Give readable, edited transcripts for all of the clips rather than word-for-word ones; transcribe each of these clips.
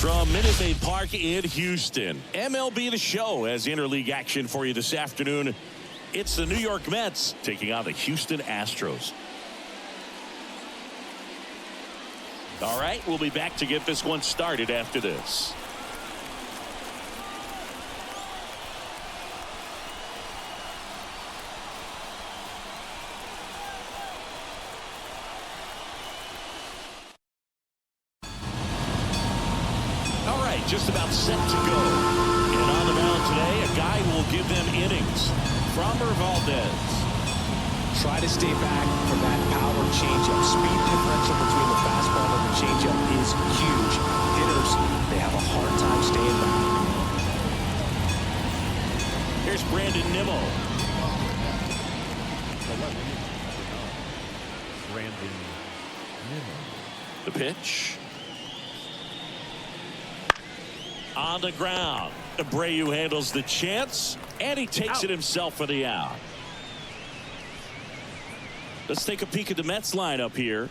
From Minute Maid Park in Houston, MLB The Show has interleague action for you this afternoon. It's the New York Mets taking on the Houston Astros. All right, we'll be back to get this one started after this. Just about set to go. And on the mound today, a guy who will give them innings. Framber Valdez. Try to stay back from that power changeup. Speed differential between the fastball and the changeup is huge. Hitters, they have a hard time staying back. Here's Brandon Nimmo. The pitch. On the ground. Abreu handles the chance, and he takes it himself for the out. Let's take a peek at the Mets lineup here.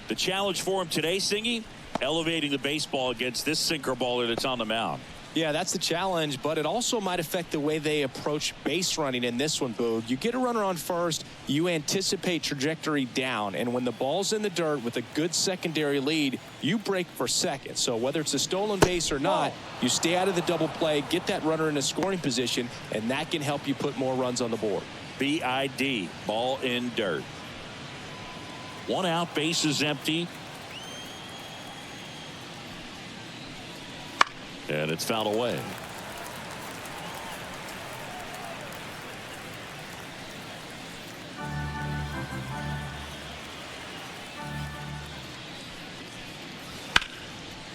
The challenge for him today, Singy, elevating the baseball against this sinker baller that's on the mound. Yeah, that's the challenge, but it also might affect the way they approach base running in this one, Boog. You get a runner on first, you anticipate trajectory down, and when the ball's in the dirt with a good secondary lead, you break for second. So whether it's a stolen base or not, you stay out of the double play, get that runner in a scoring position, and that can help you put more runs on the board. BID, ball in dirt. One out, base is empty. And it's fouled away.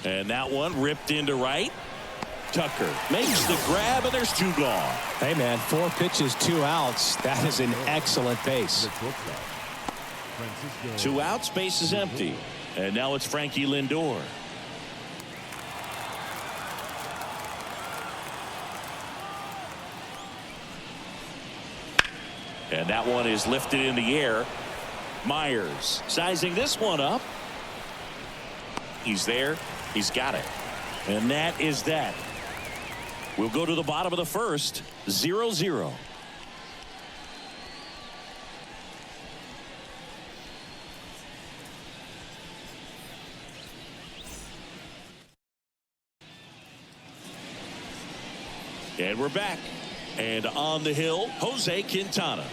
And that one ripped into right. Tucker makes the grab, and there's two gone. Hey, man, 4 pitches, 2 outs. That is an excellent base. 2 outs, base is empty. And now it's Frankie Lindor. And that one is lifted in the air. Myers sizing this one up. He's there. He's got it. And that is that. We'll go to the bottom of the first. 0-0. And we're back. And on the hill, Jose Quintana.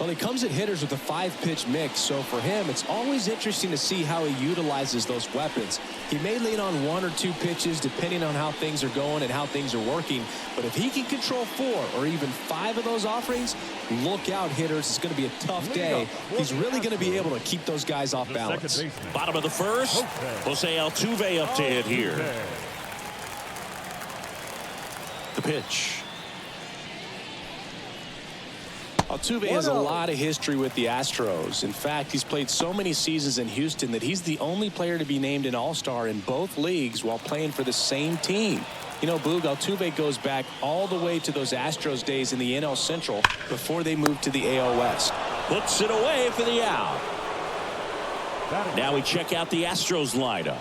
Well, he comes at hitters with a 5-pitch mix, so for him, it's always interesting to see how he utilizes those weapons. He may lean on 1 or 2 pitches depending on how things are going and how things are working, but if he can control 4 or even 5 of those offerings, look out, hitters. It's going to be a tough day. He's really going to be able to keep those guys off balance. Bottom of the first, Jose Altuve up to hit here. The pitch. Altuve has a lot of history with the Astros. In fact, he's played so many seasons in Houston that he's the only player to be named an All-Star in both leagues while playing for the same team. You know, Boog, Altuve goes back all the way to those Astros days in the NL Central before they moved to the AL West. Puts it away for the out. Now we check out the Astros lineup.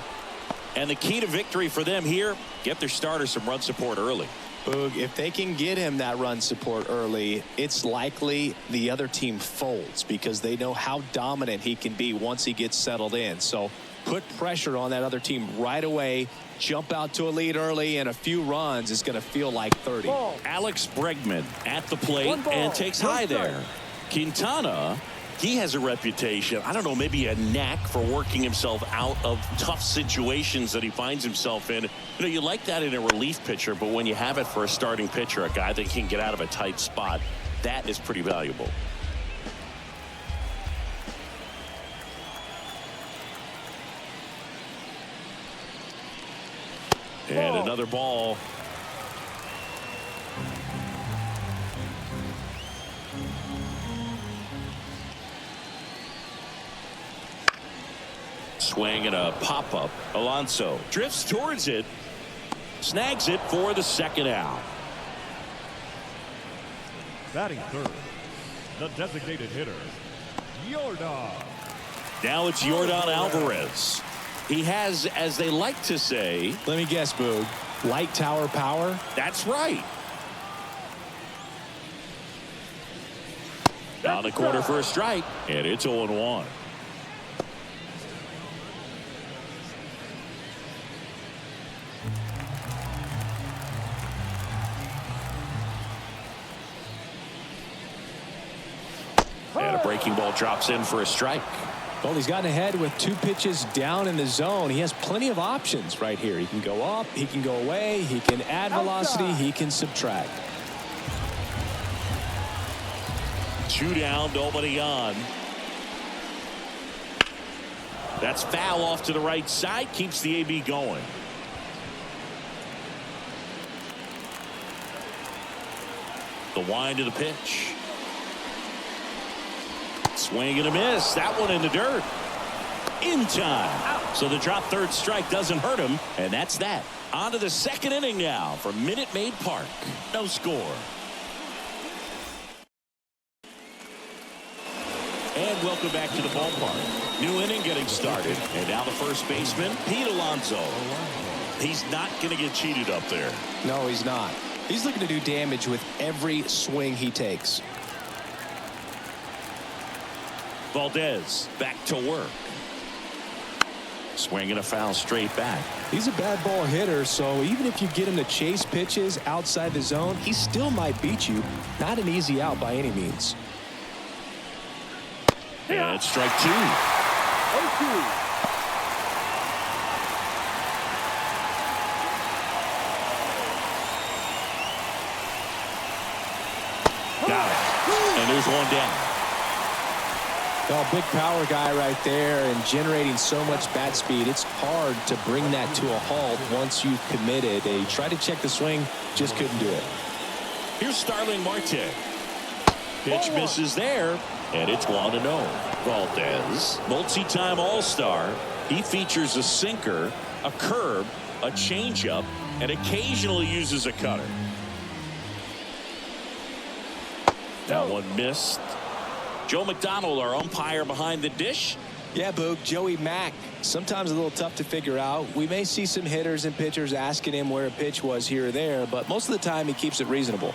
And the key to victory for them here, get their starter some run support early. Boog, if they can get him that run support early, it's likely the other team folds because they know how dominant he can be once he gets settled in. So put pressure on that other team right away, jump out to a lead early, and a few runs is going to feel like 30. Alex Bregman at the plate and takes high there. Quintana, he has a reputation, I don't know, maybe a knack for working himself out of tough situations that he finds himself in. You know, you like that in a relief pitcher, but when you have it for a starting pitcher, a guy that can get out of a tight spot, that is pretty valuable. And another ball. Swing and a pop-up. Alonso drifts towards it. Snags it for the second out. Batting third, the designated hitter, Yordan. Now it's Yordan Alvarez. He has, as they like to say. Let me guess, Boog. Light tower power? That's right. Down the corner for a strike, and it's 0-1. And a breaking ball drops in for a strike. Well, he's gotten ahead with 2 pitches down in the zone. He has plenty of options right here. He can go up, he can go away, he can add velocity, he can subtract. 2 down, nobody on. That's foul off to the right side, keeps the AB going. The wind of the pitch. Swing and a miss. That one in the dirt. In time. So the drop third strike doesn't hurt him. And that's that. On to the second inning now for Minute Maid Park. No score. And welcome back to the ballpark. New inning getting started. And now the first baseman, Pete Alonso. He's not going to get cheated up there. No, he's not. He's looking to do damage with every swing he takes. Valdez back to work. Swinging a foul straight back. He's a bad ball hitter, so even if you get him to chase pitches outside the zone, he still might beat you. Not an easy out by any means. And it's strike 2. 0-2. Got it. And there's one down. Well, big power guy right there and generating so much bat speed. It's hard to bring that to a halt once you've committed. He tried to check the swing, just couldn't do it. Here's Starling Marte. Pitch misses there, and it's 1-0. Valdez, multi-time All-Star. He features a sinker, a curve, a changeup, and occasionally uses a cutter. That one missed. Joe McDonald, our umpire behind the dish. Yeah, Boog, Joey Mack. Sometimes a little tough to figure out. We may see some hitters and pitchers asking him where a pitch was here or there, but most of the time he keeps it reasonable.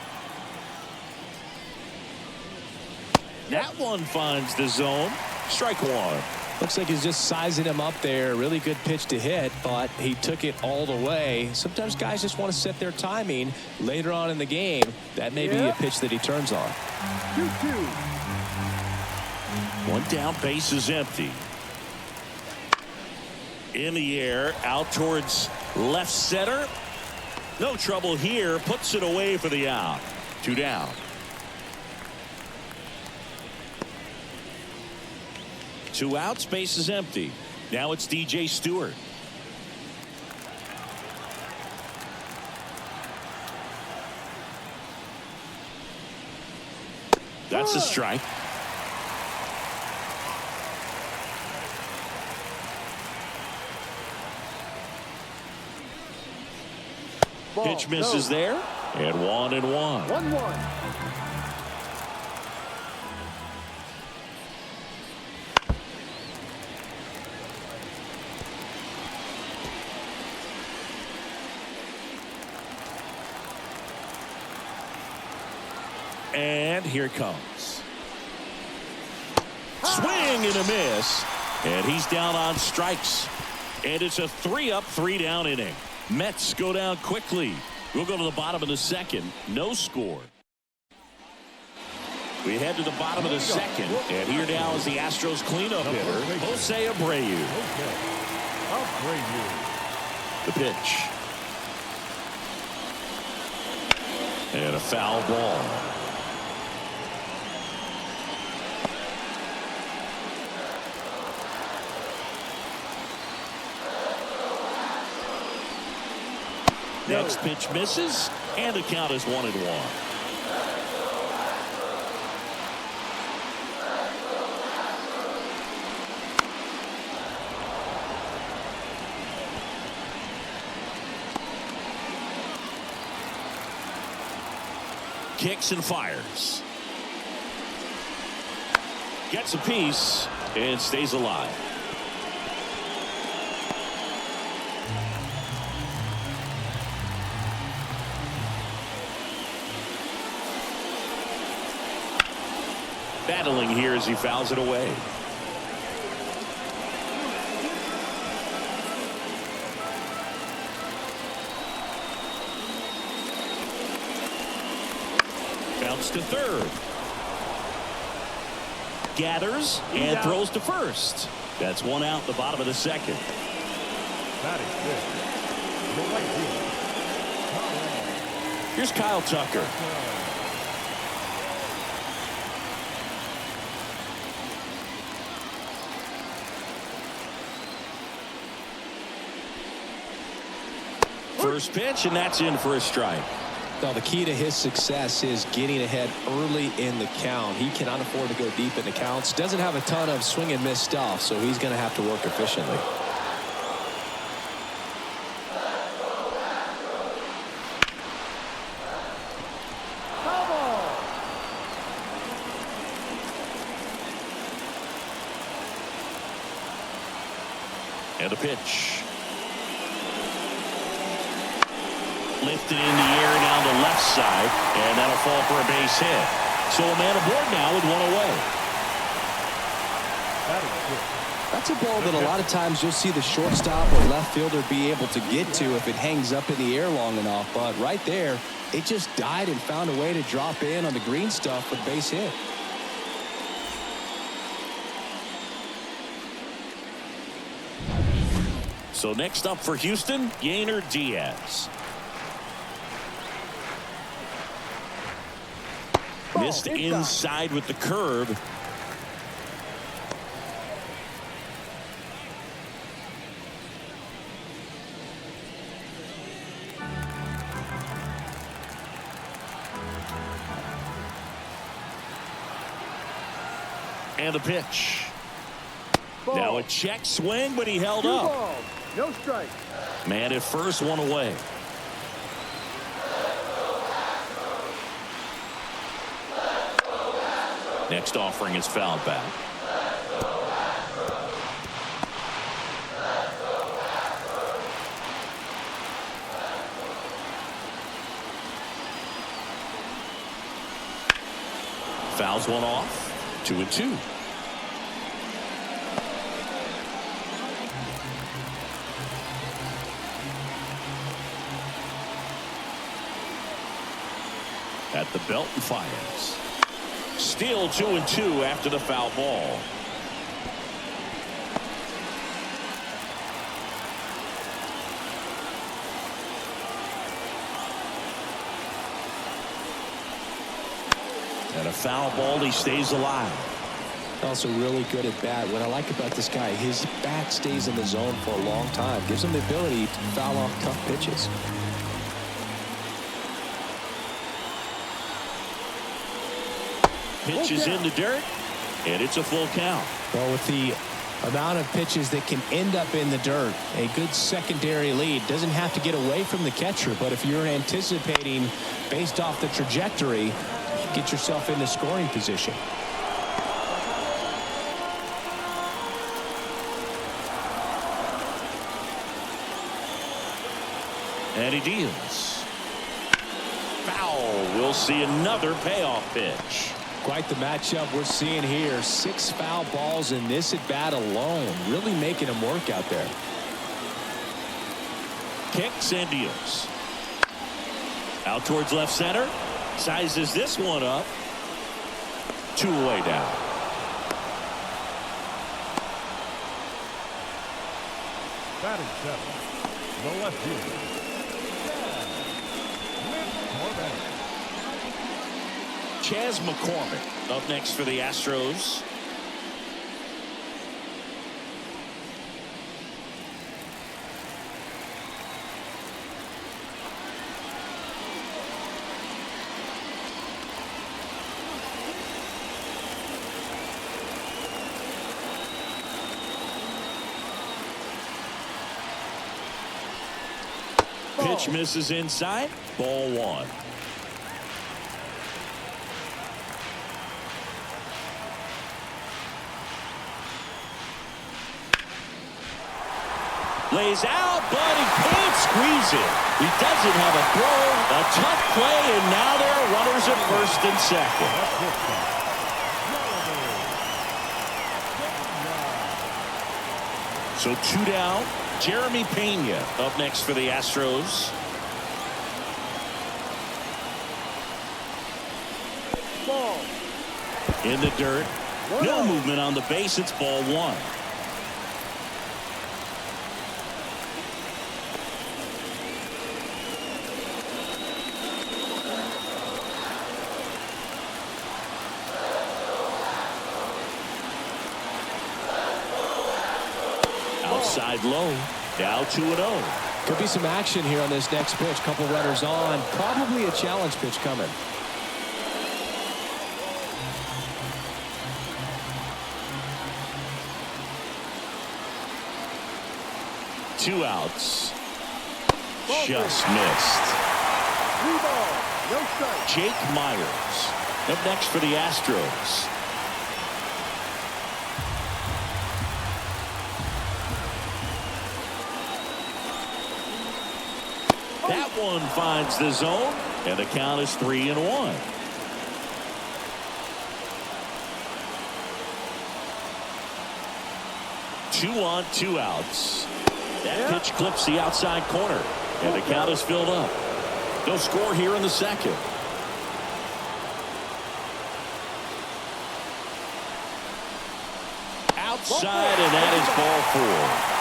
That one finds the zone. Strike 1. Looks like he's just sizing him up there. Really good pitch to hit, but he took it all the way. Sometimes guys just want to set their timing later on in the game. That may be a pitch that he turns on. 2-2. One down, base is empty. In the air, out towards left center. No trouble here. Puts it away for the out. 2 down. Two outs, base is empty. Now it's DJ Stewart. That's a strike. Pitch misses there, and 1-1. 1-1. And here it comes. Swing and a miss. And he's down on strikes. And it's a 3-up, 3-down inning. Mets go down quickly. We'll go to the bottom of the second. No score. We head to the bottom of the second. And here now is the Astros cleanup hitter, Jose Abreu. The pitch. And a foul ball. Next pitch misses, and the count is 1-1. Kicks and fires. Gets a piece and stays alive. Battling here as he fouls it away. Bounce to third. Gathers and throws to first. That's one out in the bottom of the second. That is good. Here's Kyle Tucker. First pitch, and that's in for a strike. Now, the key to his success is getting ahead early in the count. He cannot afford to go deep in the counts. Doesn't have a ton of swing and miss stuff, so he's going to have to work efficiently. And a pitch. Lifted in the air down the left side, and that'll fall for a base hit. So a man aboard now with one away. That's a ball that a lot of times you'll see the shortstop or left fielder be able to get to if it hangs up in the air long enough. But right there, it just died and found a way to drop in on the green stuff for the base hit. So next up for Houston, Yainer Diaz. Missed inside with the curve. And a pitch. Ball. Now a check swing, but he held 2 up. balls, no strike. Man at first, one away. Next offering is fouled back. Fouls one off. 2-2. At the belt and fires. Still 2-2 after the foul ball. And a foul ball, he stays alive. Also really good at bat. What I like about this guy, his bat stays in the zone for a long time. Gives him the ability to foul off tough pitches. Pitch is in the dirt, and it's a full count. Well, with the amount of pitches that can end up in the dirt, a good secondary lead. Doesn't have to get away from the catcher, but if you're anticipating based off the trajectory, get yourself into scoring position. And he deals. Foul. We'll see another payoff pitch. Quite the matchup we're seeing here. 6 foul balls in this at bat alone. Really making him work out there. Kicks and deals. Out towards left center. Sizes this one up. 2 away down. Batting 7. The left fielder. Chas McCormick up next for the Astros. Pitch misses inside. Ball 1. Lays out, but he can't squeeze it. He doesn't have a throw. A tough play, and now there are runners at first and second. So 2 down. Jeremy Pena up next for the Astros. Ball. In the dirt. No movement on the base. It's ball 1. Outside low. Now 2-0. Could be some action here on this next pitch. Couple runners on. Probably a challenge pitch coming. Two outs. Just missed. 3 balls. No strike. Jake Myers up next for the Astros. That one finds the zone, and the count is 3-1. Two on, 2 outs. That pitch clips the outside corner, and the count is filled up. They'll score here in the second. Outside, and that is ball 4.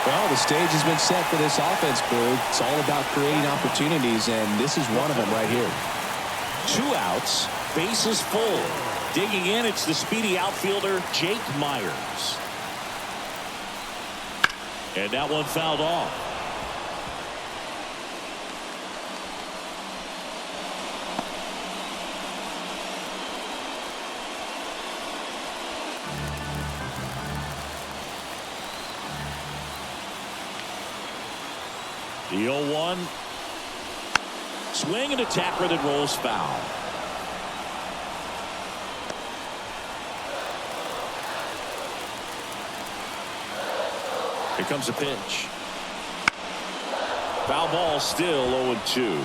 Well, the stage has been set for this offense, Boog. It's all about creating opportunities, and this is one of them right here. 2 outs, bases full. Digging in, it's the speedy outfielder, Jake Myers. And that one fouled off. The 0-1. Swing and a tapper that rolls foul. Here comes a pitch. Foul ball, still 0-2.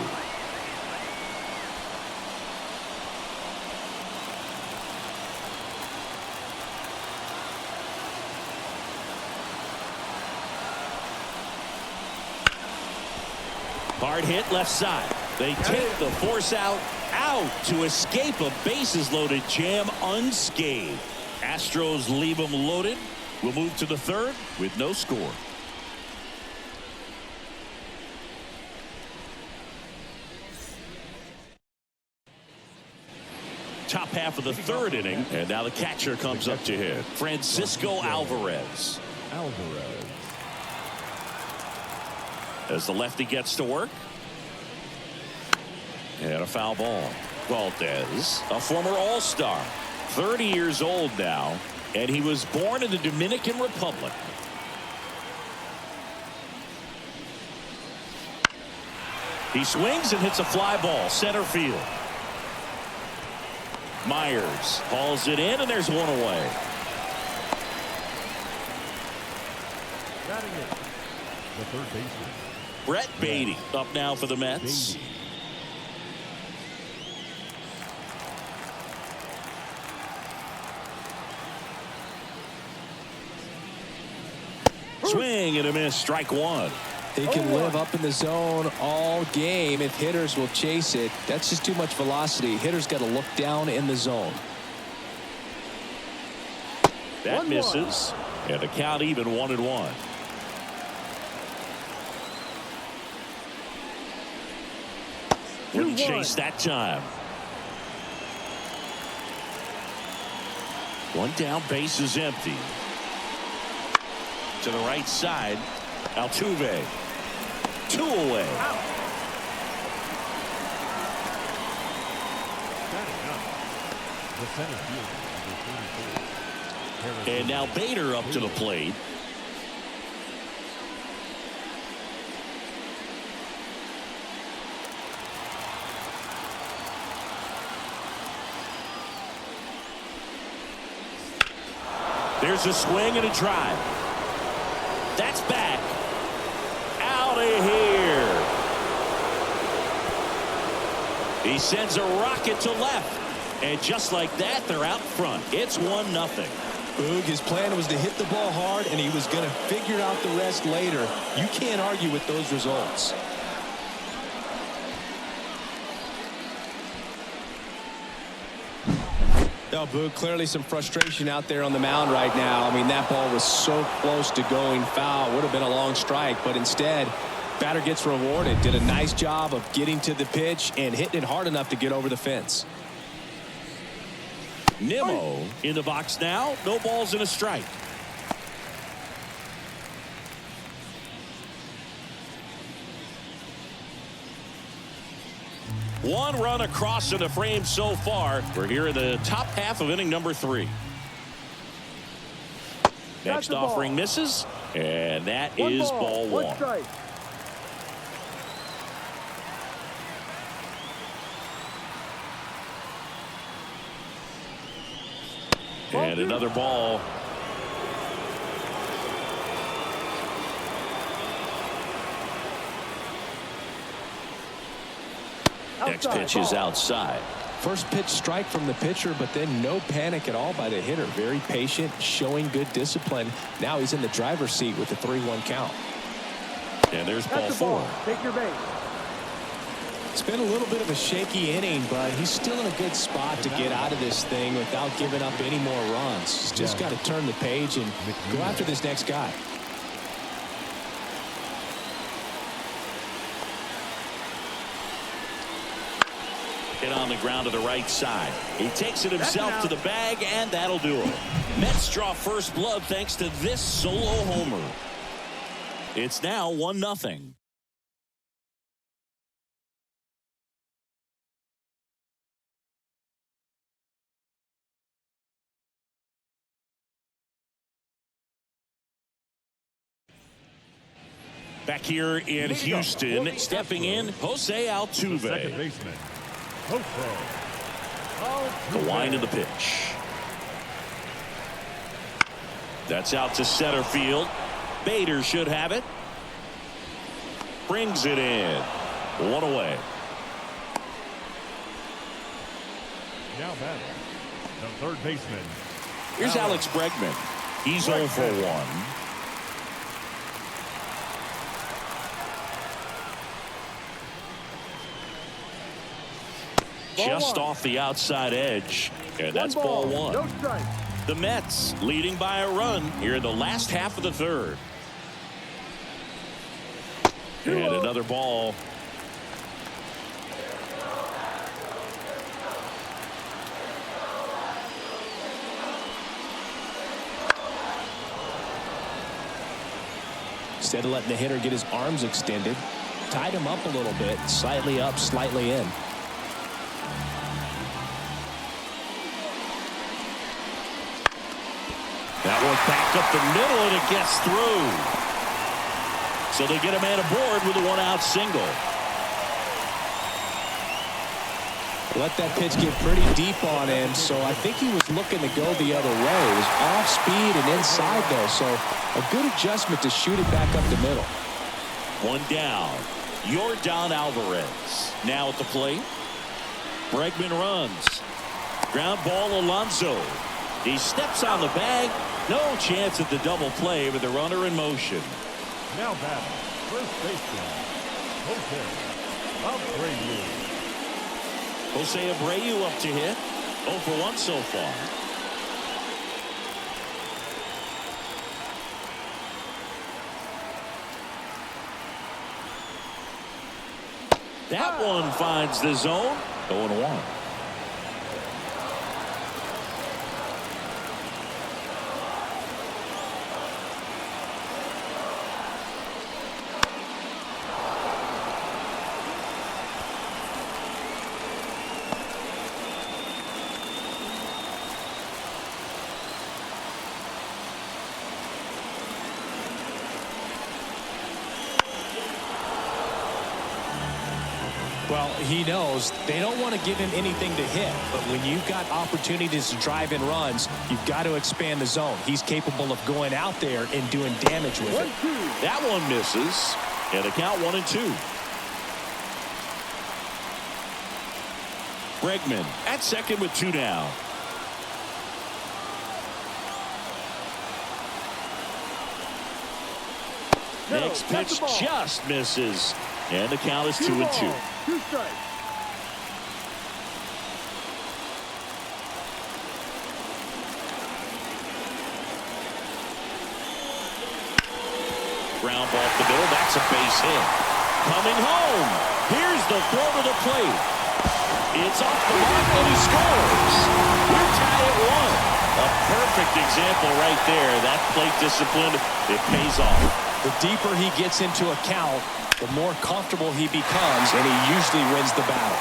Hard hit left side. They take the force out to escape a bases loaded jam unscathed. Astros leave them loaded. We'll move to the third with no score. Top half of the third inning, and now the catcher comes up to hit. Francisco Alvarez. As the lefty gets to work. And a foul ball. Valdez, a former All-Star, 30 years old now, and he was born in the Dominican Republic. He swings and hits a fly ball, center field. Myers hauls it in, and there's one away. Batting it. The third baseman. Brett Beatty up now for the Mets. Swing and a miss, strike 1. He can live up in the zone all game if hitters will chase it. That's just too much velocity. Hitters got to look down in the zone. That misses, and the count even 1-1. Wouldn't chase that time. One down, base is empty. To the right side, Altuve. 2 away. And now Bader up to the plate. There's a swing and a drive. That's back. Out of here. He sends a rocket to left. And just like that, they're out front. It's 1-0. Boog, his plan was to hit the ball hard, and he was going to figure out the rest later. You can't argue with those results. Now, Boog, clearly some frustration out there on the mound right now. I mean, that ball was so close to going foul. Would have been a long strike, but instead, batter gets rewarded. Did a nice job of getting to the pitch and hitting it hard enough to get over the fence. Nimmo in the box now. No balls and a strike. One run across in the frame so far. We're here in the top half of inning number 3. Next offering misses, and that is ball 1. And another ball. Next pitch is outside. First pitch strike from the pitcher, but then no panic at all by the hitter. Very patient, showing good discipline. Now he's in the driver's seat with a 3-1 count. And there's ball 4. Take your base. It's been a little bit of a shaky inning, but he's still in a good spot to get out of this thing without giving up any more runs. He's just got to turn the page and go after this next guy. Hit on the ground to the right side. He takes it himself to the bag, and that'll do it. Mets draw first blood thanks to this solo homer. It's now 1-0. Back here in Houston, stepping in, Jose Altuve. Second baseman, Jose The Altuve. wind of the pitch. That's out to center field. Bader should have it. Brings it in. 1 away. Now batting, the third baseman. Here's Alex Bregman. He's 0 for 1. Just off the outside edge, and that's ball 1. No strike. The Mets leading by a run here in the last half of the 3rd. And another ball. Instead of letting the hitter get his arms extended, tied him up a little bit, slightly up, slightly in. That one back up the middle, and it gets through. So they get a man aboard with a 1-out single. Let that pitch get pretty deep on him, so I think he was looking to go the other way. It was off speed and inside, though, so a good adjustment to shoot it back up the middle. 1 down. Yordan Alvarez now at the plate. Bregman runs. Ground ball, Alonso. He steps on the bag. No chance at the double play with the runner in motion. Now batting, first baseman, Jose Abreu. Jose Abreu up to hit. 0 for 1 so far. That one finds the zone. 0-1. Well, he knows they don't want to give him anything to hit, but when you've got opportunities to drive in runs, you've got to expand the zone. He's capable of going out there and doing damage with it. That one misses, and the count 1-2. Bregman at second with 2 down. Next pitch just misses. And the count is 2-2. 2 strikes. Ground ball up the middle. That's a base hit. Coming home. Here's the throw to the plate. It's off the mark and he scores. We're tied at 1. A perfect example right there. That plate discipline, it pays off. The deeper he gets into a count, the more comfortable he becomes, and he usually wins the battle.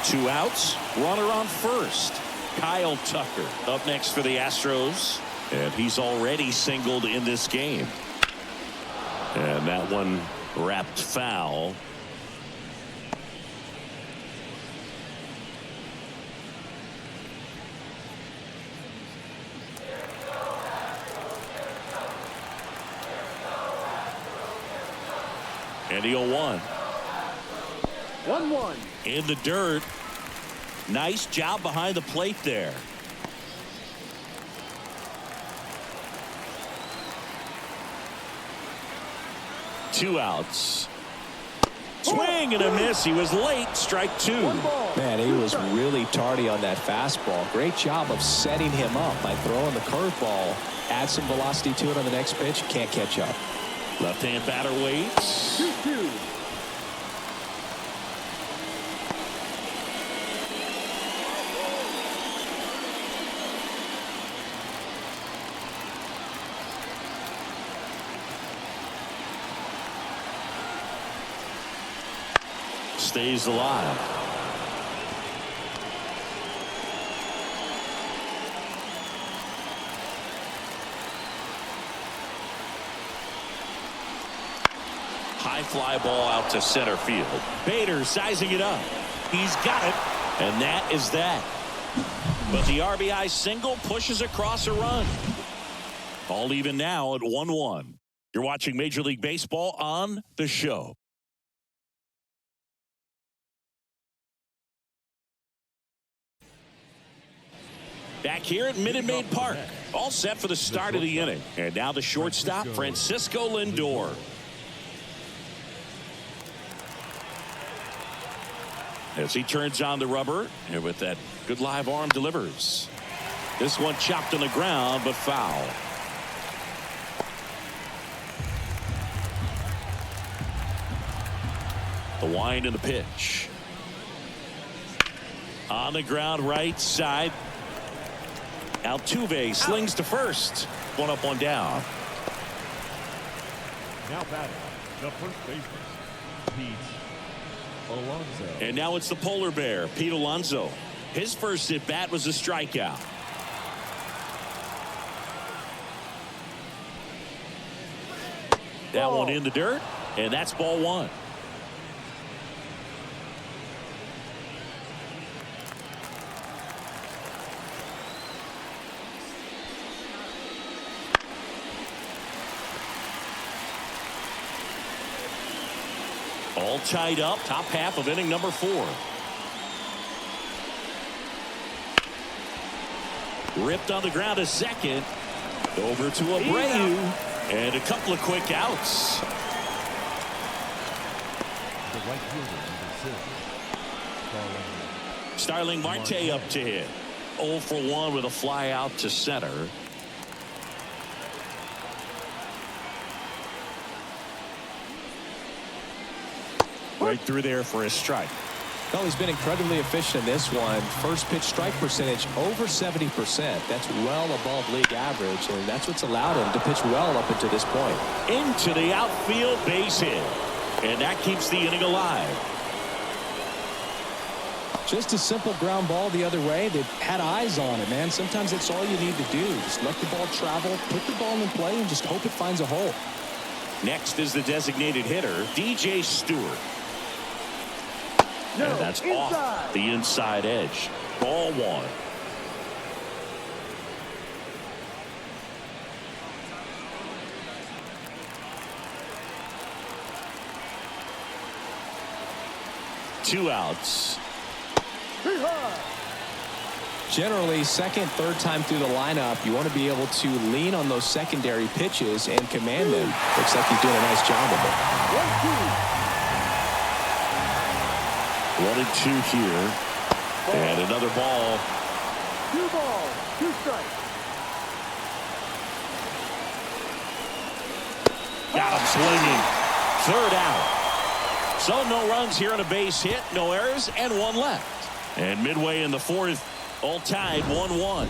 2 outs. Runner on first. Kyle Tucker up next for the Astros. And he's already singled in this game. And that one wrapped foul. And the 0-1. 1-1. In the dirt. Nice job behind the plate there. Two outs. Swing and a miss. He was late. Strike 2. Man, he was really tardy on that fastball. Great job of setting him up by throwing the curveball. Add some velocity to it on the next pitch. Can't catch up. Left-hand batter waits. 2-2. Stays alive. High fly ball out to center field. Bader sizing it up. He's got it. And that is that. But the RBI single pushes across a run. All even now at 1-1. You're watching Major League Baseball on The Show. Back here at Minute Maid Park. All set for the start of the inning. And now the shortstop, Francisco Lindor. As he turns on the rubber, and with that good live arm delivers. This one chopped on the ground, but foul. The wind and the pitch. On the ground, right side. Altuve slings to first. One up, one down. Now batting, the first baseman, Pete Alonso. And now it's the polar bear, Pete Alonso. His first at bat was a strikeout. That one in the dirt, and that's ball 1. All tied up, top half of inning number 4. Ripped on the ground to second. Over to Abreu. And a couple of quick outs. The right fielder, Starling Marte up to hit. 0 for 1 with a fly out to center. Right through there for a strike. Well, he's been incredibly efficient in this one. First pitch strike percentage over 70%. That's well above league average, and that's what's allowed him to pitch well up until this point. Into the outfield, base hit. And that keeps the inning alive. Just a simple ground ball the other way. They've had eyes on it, man. Sometimes that's all you need to do. Just let the ball travel, put the ball in play, and just hope it finds a hole. Next is the designated hitter, DJ Stewart. No, and that's inside. Off the inside edge. Ball 1. Two outs. Generally, second, third time through the lineup, you want to be able to lean on those secondary pitches and command them. Looks like he's doing a nice job of it. 1-2 here. And another ball. 2 balls, 2 strikes. Got him swinging. Third out. So no runs here on a base hit, no errors, and 1 left. And midway in the 4th, all tied 1-1.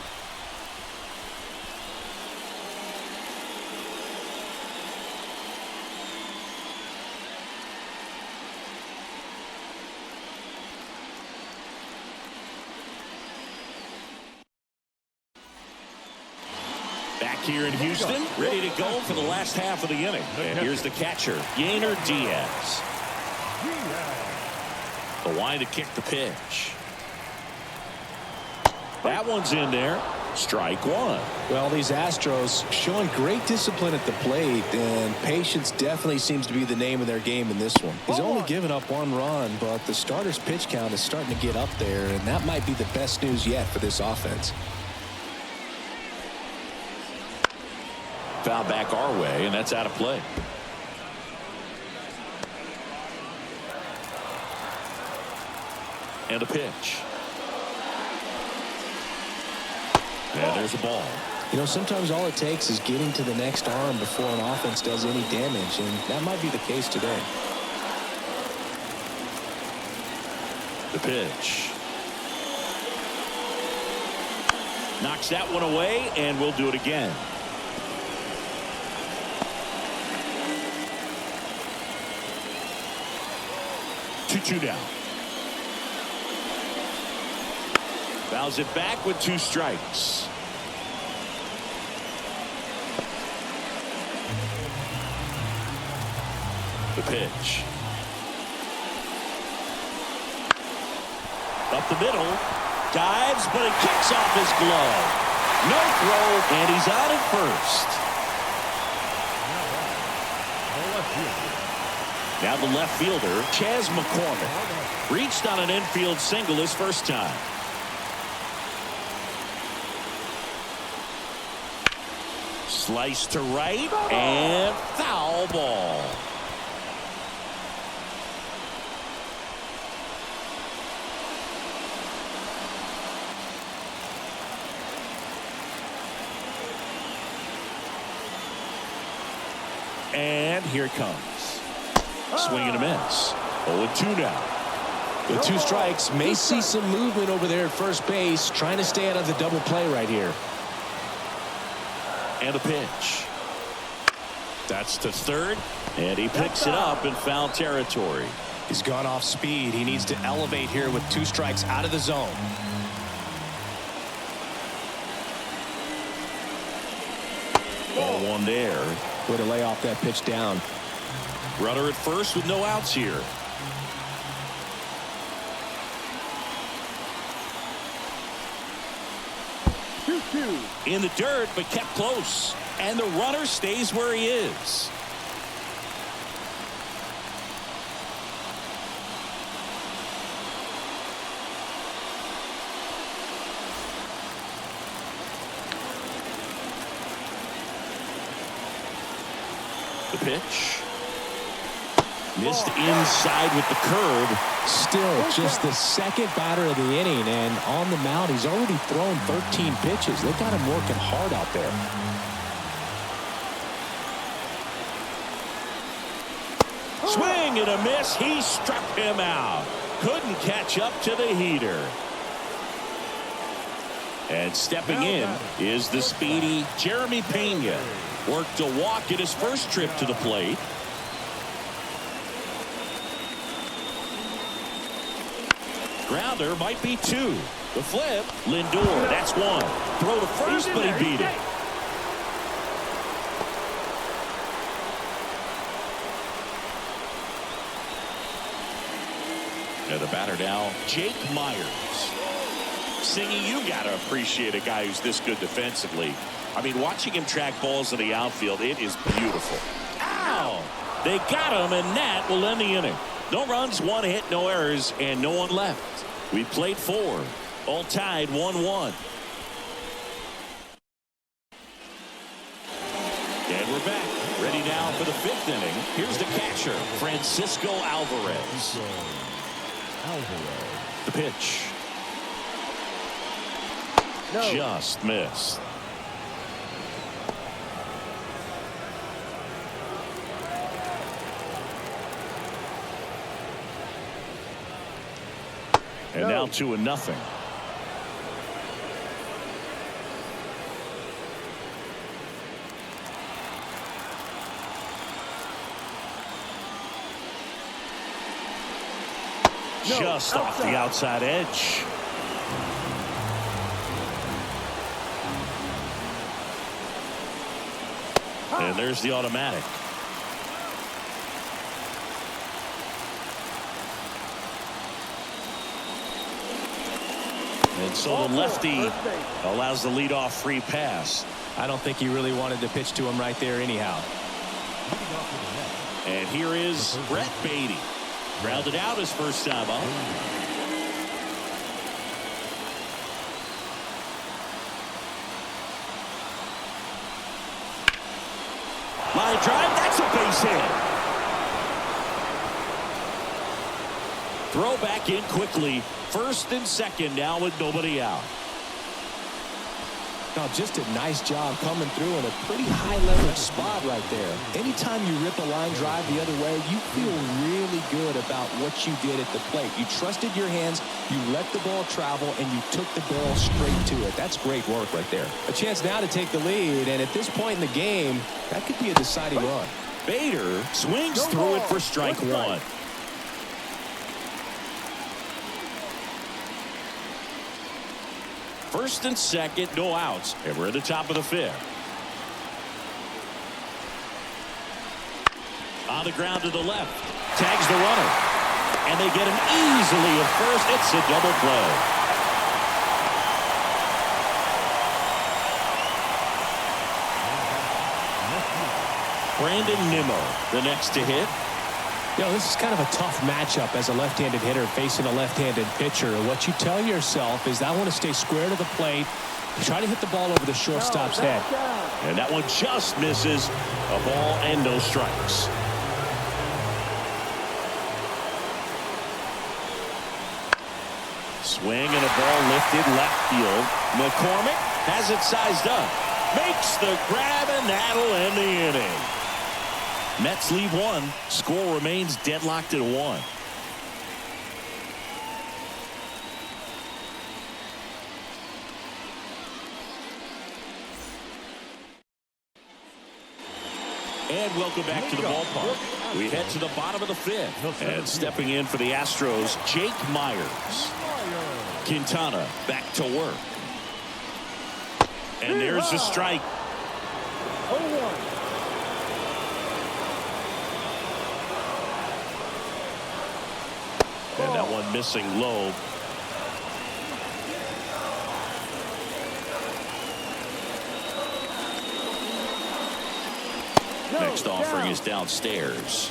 Back here in Houston, ready to go for the last half of the inning. And here's the catcher, Yainer Diaz. The line to kick the pitch. That one's in there. Strike 1. Well, these Astros showing great discipline at the plate, and patience definitely seems to be the name of their game in this one. He's only given up 1 run, but the starter's pitch count is starting to get up there, and that might be the best news yet for this offense. Foul back our way, and that's out of play. And a pitch. And there's a ball. You know, sometimes all it takes is getting to the next arm before an offense does any damage, and that might be the case today. The pitch. Knocks that one away, and we'll do it again. Two down. Fouls it back with 2 strikes. The pitch. Up the middle. Dives, but it kicks off his glove. No throw, and he's out at first. Now the left fielder, Chas McCormick, reached on an infield single his first time. Slice to right, and foul ball. And here it comes. Swing and a miss. 0-2 now. With 2 strikes, may see some movement over there at first base, trying to stay out of the double play right here. And a pitch. That's to third, and he picks it up in foul territory. He's gone off speed. He needs to elevate here with 2 strikes out of the zone. Ball 1 there. Way to lay off that pitch down. Runner at first with no outs here. In the dirt, but kept close. And the runner stays where he is. The pitch. Missed inside with the curve. Still just the second batter of the inning, and on the mound he's already thrown 13 pitches. They got him working hard out there. Swing and a miss. He struck him out. Couldn't catch up to the heater. And stepping in is the speedy Jeremy Pena. Worked a walk in his first trip to the plate. Grounder might be 2. The flip. Lindor. That's 1. Throw to first, but he beat it. And the batter now, Jake Myers. Singy, you got to appreciate a guy who's this good defensively. I mean, watching him track balls in the outfield, it is beautiful. Ow! They got him, and that will end the inning. No runs, 1 hit, no errors, and no one left. We played 4. All tied 1-1. And we're back. Ready now for the 5th inning. Here's the catcher, Francisco Alvarez. The pitch. No. Just missed. And now 2-0. Just off the outside edge. And there's the automatic. And so the lefty allows the leadoff free pass. I don't think he really wanted to pitch to him right there anyhow. And here is Brett Beatty. Grounded out his first time up. Line drive, that's a base hit. Throw back in quickly. First and second now with nobody out. Now, just a nice job coming through in a pretty high leverage spot right there. Anytime you rip a line drive the other way, you feel really good about what you did at the plate. You trusted your hands, you let the ball travel, and you took the ball straight to it. That's great work right there. A chance now to take the lead, and at this point in the game, that could be a deciding run. Bader swings through it for strike one. First and second, no outs. And we're at the top of the 5th. On the ground to the left. Tags the runner. And they get him easily at first. It's a double play. Brandon Nimmo, the next to hit. You know, this is kind of a tough matchup as a left-handed hitter facing a left-handed pitcher. What you tell yourself is, I want to stay square to the plate, try to hit the ball over the shortstop's head. And that one just misses. A ball and no strikes. Swing and a ball lifted left field. McCormick has it sized up. Makes the grab, and that'll end the inning. Mets lead one. Score remains deadlocked at 1. And welcome back to the ballpark. We head to the bottom of the 5th. And stepping in for the Astros, Jake Myers. Quintana back to work. And there's the strike. 0-1. And that one missing low. Next offering is downstairs.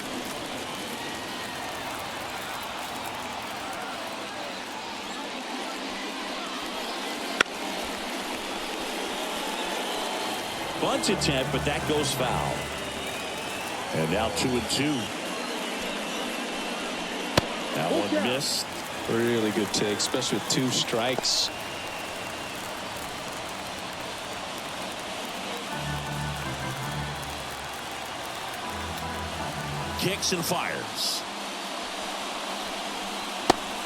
Bunt attempt, but that goes foul. And now 2-2. That one missed. Really good take, especially with 2 strikes. Kicks and fires.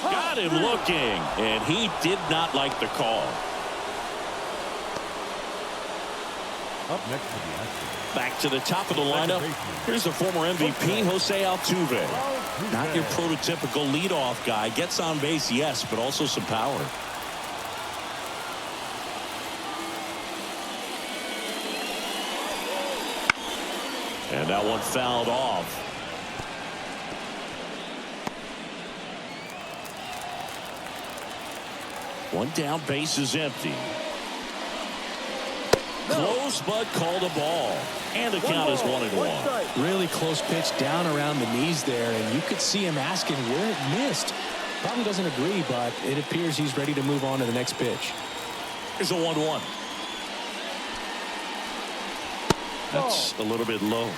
Got him looking, and he did not like the call. Up next to the Astros. Back to the top of the lineup. Here's the former MVP, Jose Altuve. Not your prototypical leadoff guy. Gets on base, yes, but also some power. And that one fouled off. One down, base is empty. Close, but called a ball. And the count is 1-1. Really close pitch down around the knees there, and you could see him asking where it missed. Probably doesn't agree, but it appears he's ready to move on to the next pitch. Here's a 1-1. That's a little bit low.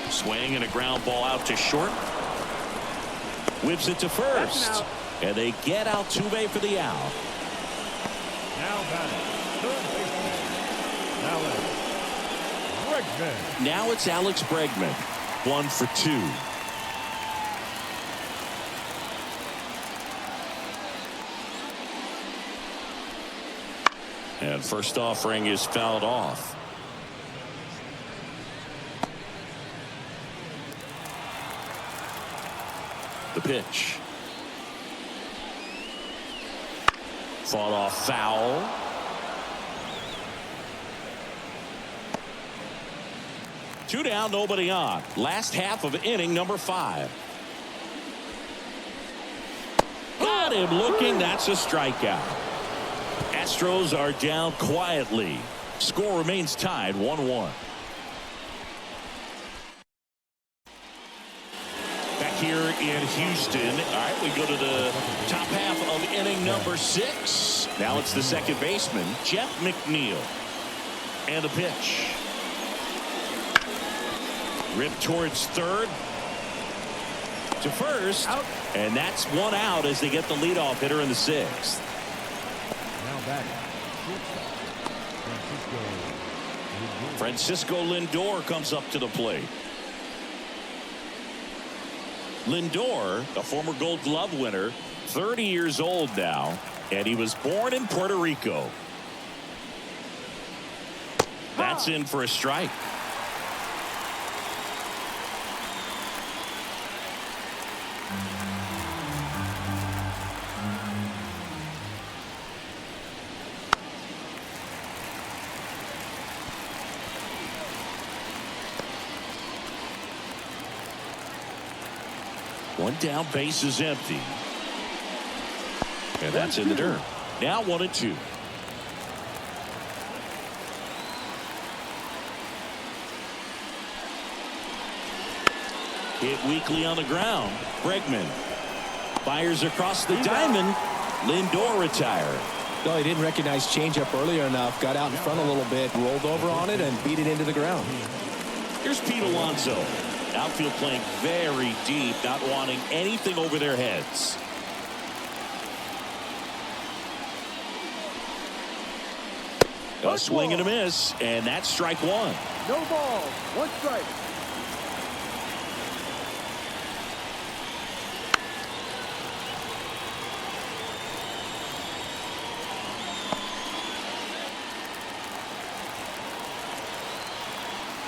Swing and a ground ball out to short. Whips it to first. And they get Altuve for the out. Now batting, third baseman, Bregman. Now it's Alex Bregman. 1 for 2. And first offering is fouled off. The pitch. Fought off foul. Two down, nobody on. Last half of inning number 5. Got him looking. That's a strikeout. Astros are down quietly. Score remains tied 1-1. Here in Houston. All right, we go to the top half of inning number 6. Now it's the second baseman, Jeff McNeil. And the pitch. Ripped towards third. To first. Out. And that's 1 out as they get the leadoff hitter in the 6th. Now back. Francisco Lindor comes up to the plate. Lindor, a former Gold Glove winner, 30 years old now, and he was born in Puerto Rico. That's in for a strike. One down, base is empty. And that's in the dirt. Now 1-2. Hit weakly on the ground. Bregman fires across the diamond. Lindor retired. No, he didn't recognize changeup earlier enough. Got out in front a little bit, rolled over on it, and beat it into the ground. Here's Pete Alonso. Outfield playing very deep, not wanting anything over their heads. A swing and a miss, and that's strike 1. No ball, 1 strike.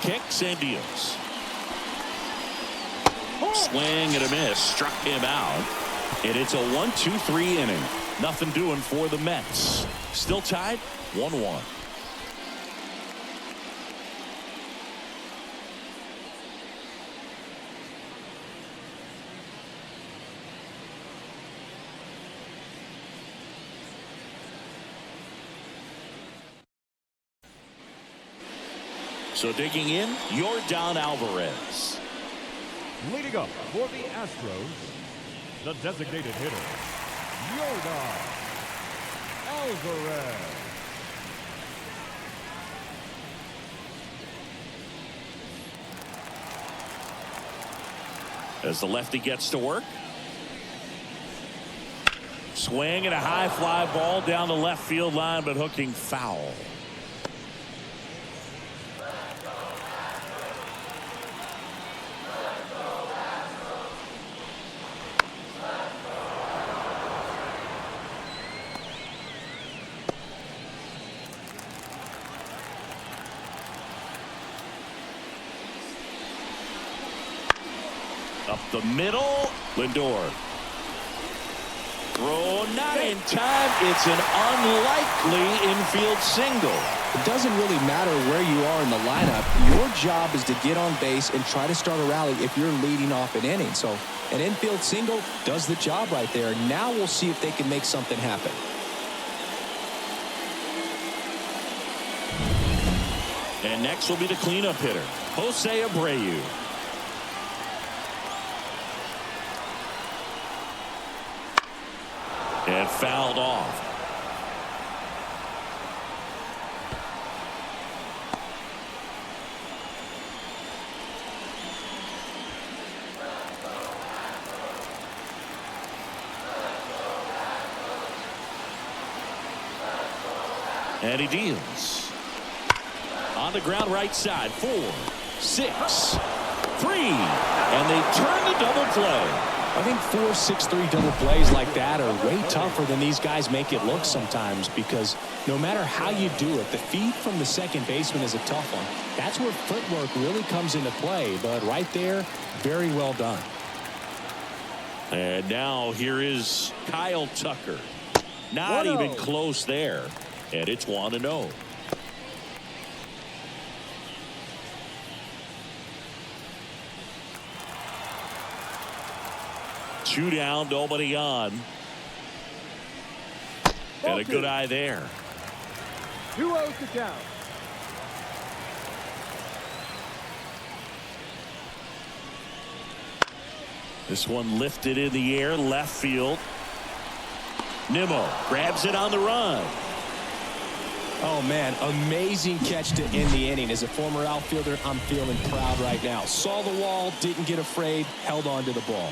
Kicks and deals. Swing and a miss, struck him out, and it's a 1-2-3 inning. Nothing doing for the Mets. Still tied 1-1. So digging in, Yordan Alvarez. Leading up for the Astros, the designated hitter, Yordan Alvarez. As the lefty gets to work. Swing and a high fly ball down the left field line, but hooking foul. Up the middle, Lindor. Throw not in time. It's an unlikely infield single. It doesn't really matter where you are in the lineup. Your job is to get on base and try to start a rally if you're leading off an inning. So an infield single does the job right there. Now we'll see if they can make something happen. And next will be the cleanup hitter, Jose Abreu. And fouled off. And he deals. On the ground right side. 4, 6, 3. And they turn the double play. I think 4, 6, 3 double plays like that are way tougher than these guys make it look sometimes, because no matter how you do it, the feed from the second baseman is a tough one. That's where footwork really comes into play. But right there, very well done. And now here is Kyle Tucker. Not even close there. And it's 1-0. 2 down, nobody on. And a good eye there. 2-0 to count. This one lifted in the air, left field. Nimmo grabs it on the run. Oh, man, amazing catch to end the inning. As a former outfielder, I'm feeling proud right now. Saw the wall, didn't get afraid, held on to the ball.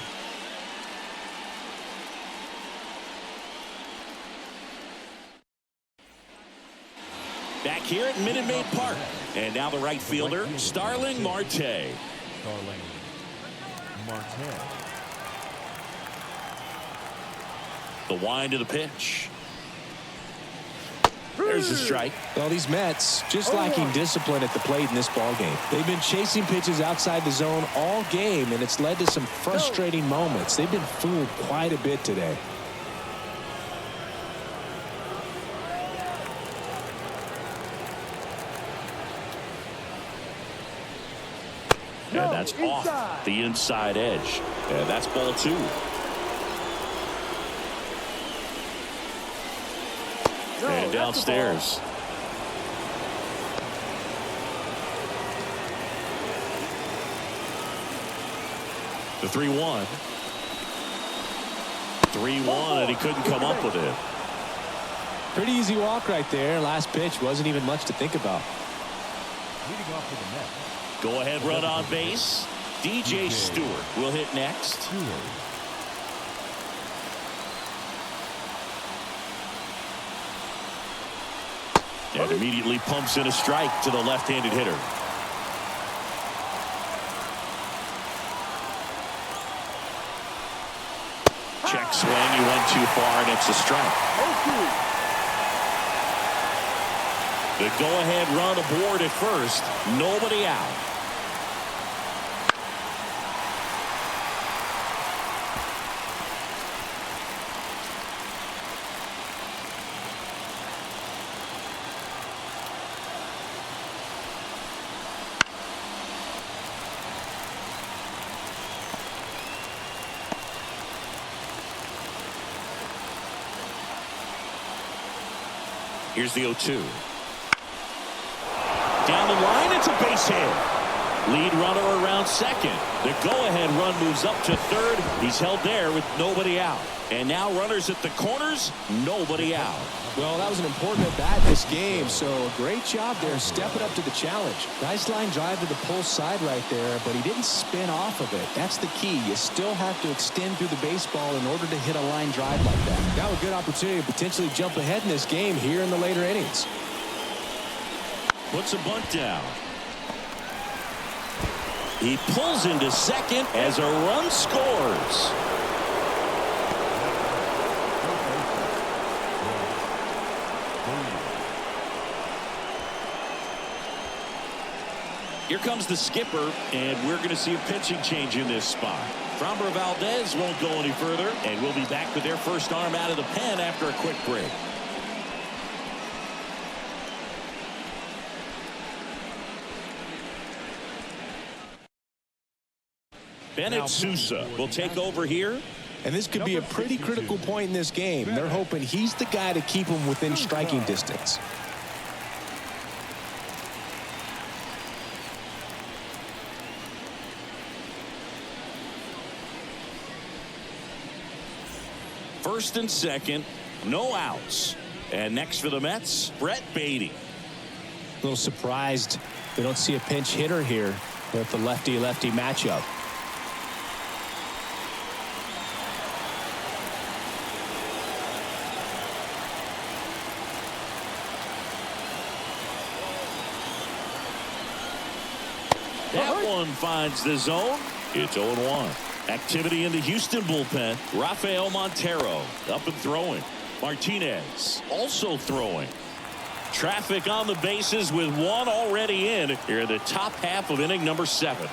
Back here at Minute Maid Park. And now the right fielder, Starling Marte. Starling Marte. The wind of the pitch. There's the strike. Well, these Mets just lacking discipline at the plate in this ball game. They've been chasing pitches outside the zone all game, and it's led to some frustrating moments. They've been fooled quite a bit today. And that's off the inside edge. And that's ball 2. And downstairs. The 3-1. 3-1, and he couldn't come up with it. Pretty easy walk right there. Last pitch wasn't even much to think about. Leading off with the Mets. Go ahead, run on base. DJ Stewart will hit next. And immediately pumps in a strike to the left-handed hitter. Check swing, he went too far, and it's a strike. The go-ahead run aboard at first, nobody out. Here's the 0-2. Down the line, it's a base hit. Lead runner around second. The go-ahead run moves up to third. He's held there with nobody out. And now runners at the corners, nobody out. Well, that was an important at-bat this game, so a great job there stepping up to the challenge. Nice line drive to the pull side right there, but he didn't spin off of it. That's the key. You still have to extend through the baseball in order to hit a line drive like that. Now a good opportunity to potentially jump ahead in this game here in the later innings. Puts a bunt down. He pulls into second as a run scores. Here comes the skipper, and we're going to see a pitching change in this spot. Framber Valdez won't go any further, and we'll be back with their first arm out of the pen after a quick break. Bennett Sousa will take over here. And this could be a pretty critical point in this game. They're hoping he's the guy to keep them within striking distance. First and second, no outs. And next for the Mets, Brett Beatty. A little surprised we don't see a pinch hitter here with the lefty-lefty matchup. That one finds the zone. It's 0-1. Activity in the Houston bullpen. Rafael Montero up and throwing. Martinez also throwing. Traffic on the bases with one already in here in the top half of inning number 7.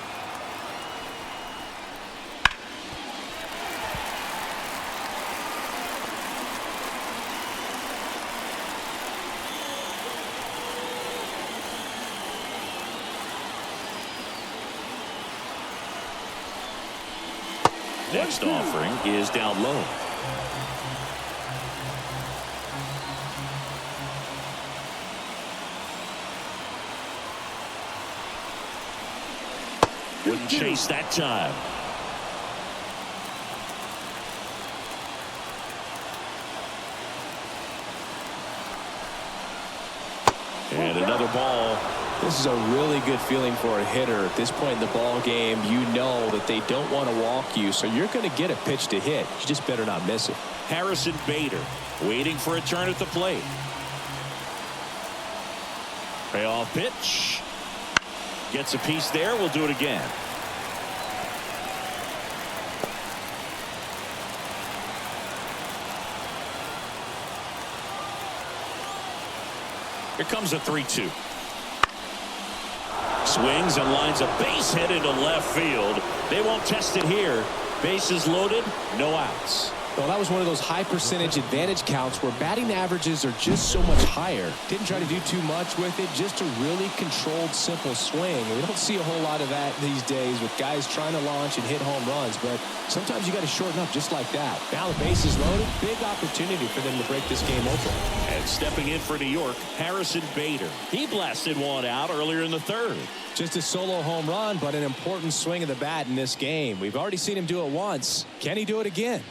Next offering is down low. Wouldn't chase that time. And another ball. This is a really good feeling for a hitter at this point in the ball game. You know that they don't want to walk you, so you're going to get a pitch to hit. You just better not miss it. Harrison Bader waiting for a turn at the plate. Payoff pitch. Gets a piece there. We'll do it again. Here comes a 3-2. Swings and lines a base hit into left field. They won't test it here. Bases loaded, no outs. Well, that was one of those high percentage advantage counts where batting averages are just so much higher. Didn't try to do too much with it, just a really controlled, simple swing. And we don't see a whole lot of that these days with guys trying to launch and hit home runs, but sometimes you got to shorten up just like that. Now the base is loaded, big opportunity for them to break this game open. And stepping in for New York, Harrison Bader. He blasted one out earlier in the 3rd. Just a solo home run, but an important swing of the bat in this game. We've already seen him do it once. Can he do it again?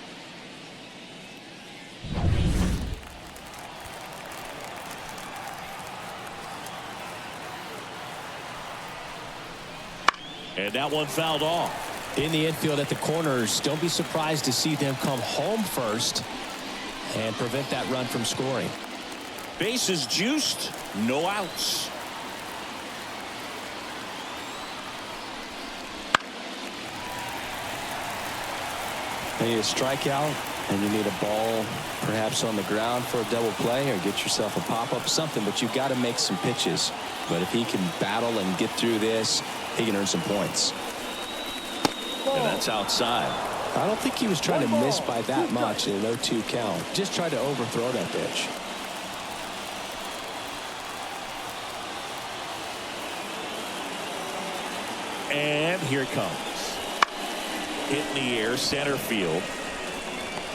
And that one fouled off. In the infield at the corners, don't be surprised to see them come home first and prevent that run from scoring. Bases juiced, no outs. You need a strikeout, and you need a ball perhaps on the ground for a double play, or get yourself a pop-up, something, but you've got to make some pitches. But if he can battle and get through this, he can earn some points. And that's outside. I don't think he was trying to miss by that much in an 0-2 count. Just tried to overthrow that pitch. And here it comes. Hit in the air, center field.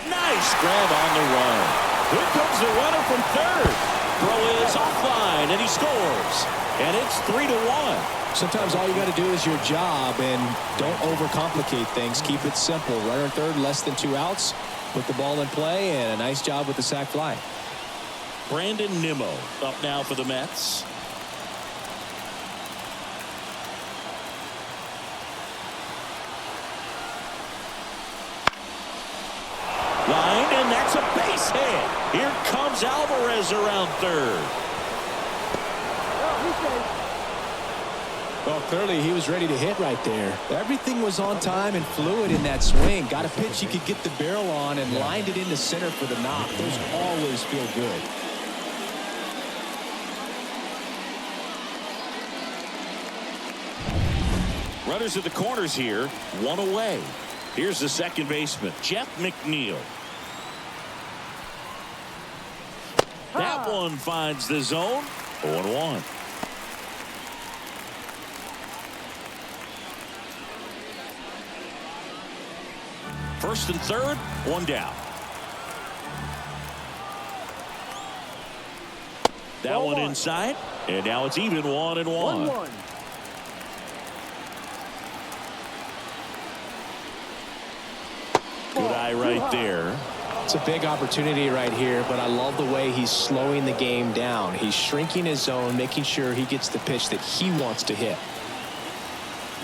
Nice grab on the run. Here comes the runner from 3rd. Throw is offline, and he scores. And it's 3-1. Sometimes all you got to do is your job, and don't overcomplicate things. Keep it simple. Runner 3rd, less than 2 outs. Put the ball in play, and a nice job with the sac fly. Brandon Nimmo up now for the Mets. Line, and that's a base hit. Here comes Alvarez around 3rd. Well, clearly he was ready to hit right there. Everything was on time and fluid in that swing. Got a pitch you could get the barrel on and lined it into center for the knock. Those always feel good. Runners at the corners here, one away. Here's the second baseman, Jeff McNeil. That one finds the zone. 0-1. First and 3rd, one down. That one inside, and now it's even 1-1. Good eye right there. It's a big opportunity right here, but I love the way he's slowing the game down. He's shrinking his zone, making sure he gets the pitch that he wants to hit.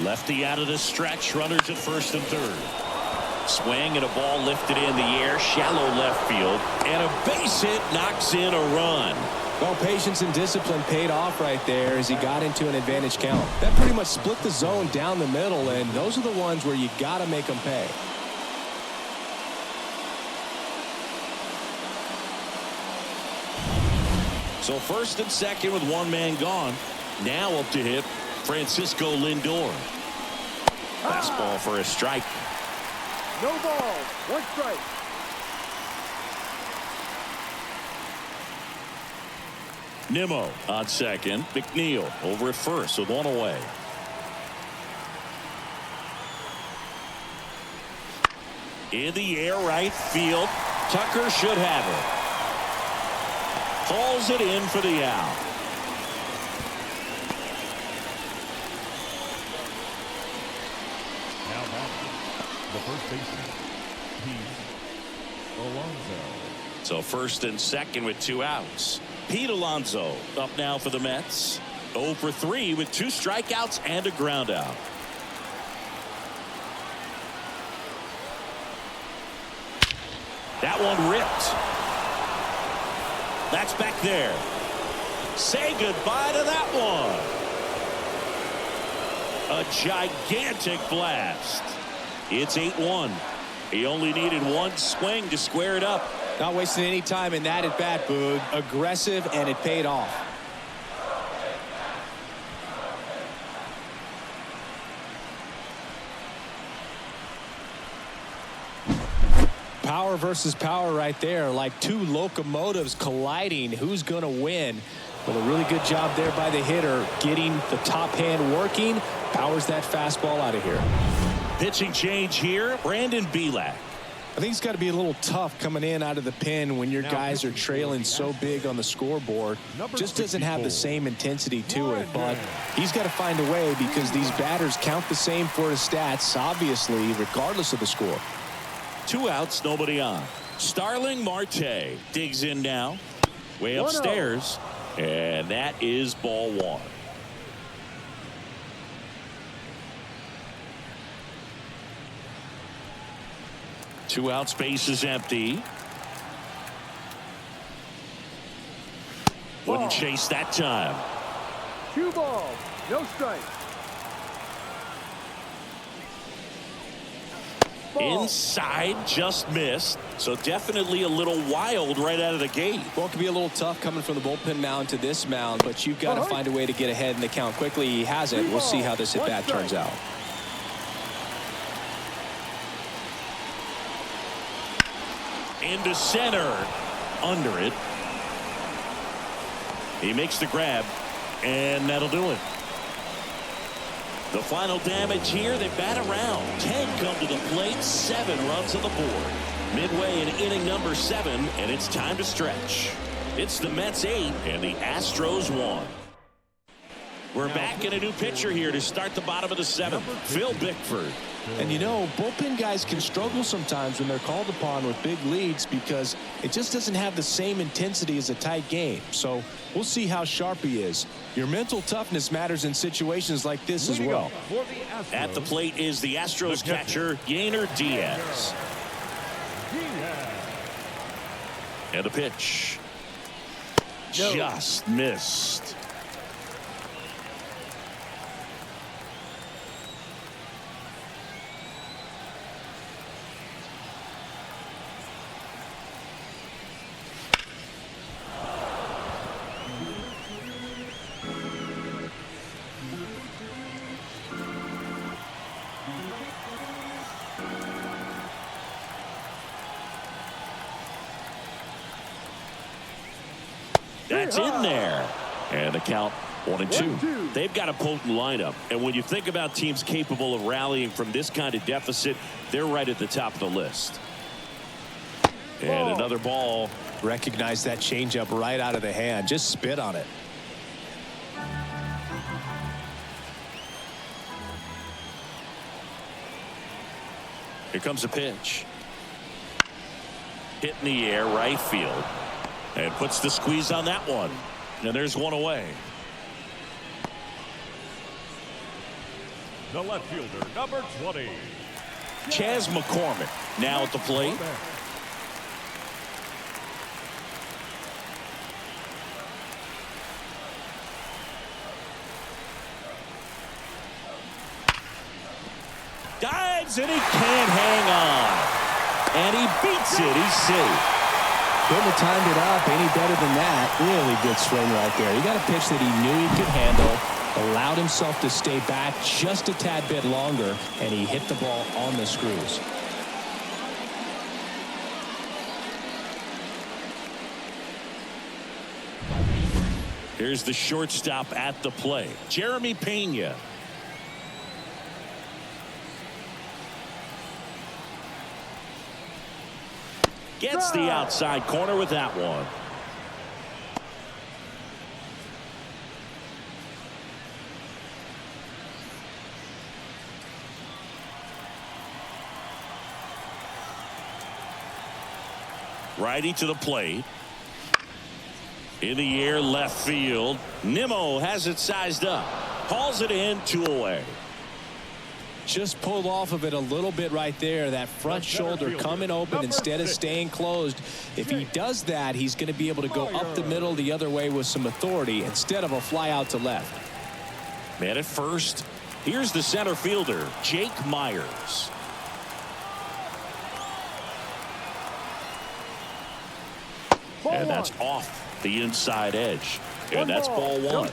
Lefty out of the stretch. Runners at first and third. Swing and a ball lifted in the air. Shallow left field. And a base hit knocks in a run. Well, patience and discipline paid off right there as he got into an advantage count. That pretty much split the zone down the middle, and those are the ones where you got to make them pay. So first and second with one man gone. Now up to hit Francisco Lindor. Fastball for a strike. No ball. One strike. Nimmo on second. McNeil over at first with one away. In the air right field. Tucker should have it. Calls it in for the out. Now batting, the first baseman, Pete Alonso. So first and second with two outs. Pete Alonso up now for the Mets. 0 for 3 with 2 strikeouts and a ground out. That one ripped. That's back there. Say goodbye to that one. A gigantic blast. It's 8-1. He only needed one swing to square it up. Not wasting any time in that at bat, Boog. Aggressive, and it paid off. Power versus power right there, like two locomotives colliding. Who's going to win? But a really good job there by the hitter, getting the top hand working. Powers that fastball out of here. Pitching change here. Brandon Bielak. I think it's got to be a little tough coming in out of the pen when your guys are trailing so big on the scoreboard. Just doesn't have the same intensity to it, but he's got to find a way because these batters count the same for his stats, obviously, regardless of the score. 2 outs, nobody on. Starling Marte digs in now. Way upstairs. And that is ball 1. Two out, space is empty. Wouldn't chase that time. 2 balls, no strike. Inside, just missed. So definitely a little wild right out of the gate. Well, it can be a little tough coming from the bullpen mound to this mound, but you've got to find a way to get ahead in the count quickly. He has it. We'll see how this at bat turns out. Into center. Under it. He makes the grab. And that'll do it. The final damage here, they bat around. 10 come to the plate, 7 runs on the board. Midway in inning number 7, and it's time to stretch. It's the Mets 8 and the Astros 1. We're back in a new pitcher here to start the bottom of the 7th. Phil Bickford. And you know, bullpen guys can struggle sometimes when they're called upon with big leads because it just doesn't have the same intensity as a tight game. So we'll see how sharp he is. Your mental toughness matters in situations like this as well. At the plate is the Astros catcher, Yainer Diaz. And the pitch. Just missed. That's in there. And the count 1-2. They've got a potent lineup. And when you think about teams capable of rallying from this kind of deficit, they're right at the top of the list. And another ball. Recognize that changeup right out of the hand. Just spit on it. Here comes a pitch. hit in the air right field and puts the squeeze on that one. And there's one away. The left fielder, number 20. Chas McCormick now at the plate. Dives and he can't hang on. And he beats it. He's safe. Couldn't have timed it up any better than that. Really good swing right there. He got a pitch that he knew he could handle, allowed himself to stay back just a tad bit longer, and he hit the ball on the screws. Here's the shortstop at the plate, Jeremy Pena. Gets the outside corner with that one. Righty to the plate. In the air left field. Nimmo has it sized up. Calls it in, 2 away. Just pulled off of it a little bit right there. That front shoulder coming open instead of staying closed. If he does that, he's going to be able to go up the middle the other way with some authority instead of a fly out to left. Man at first. Here's the center fielder, Jake Myers. And that's off the inside edge. And that's ball 1.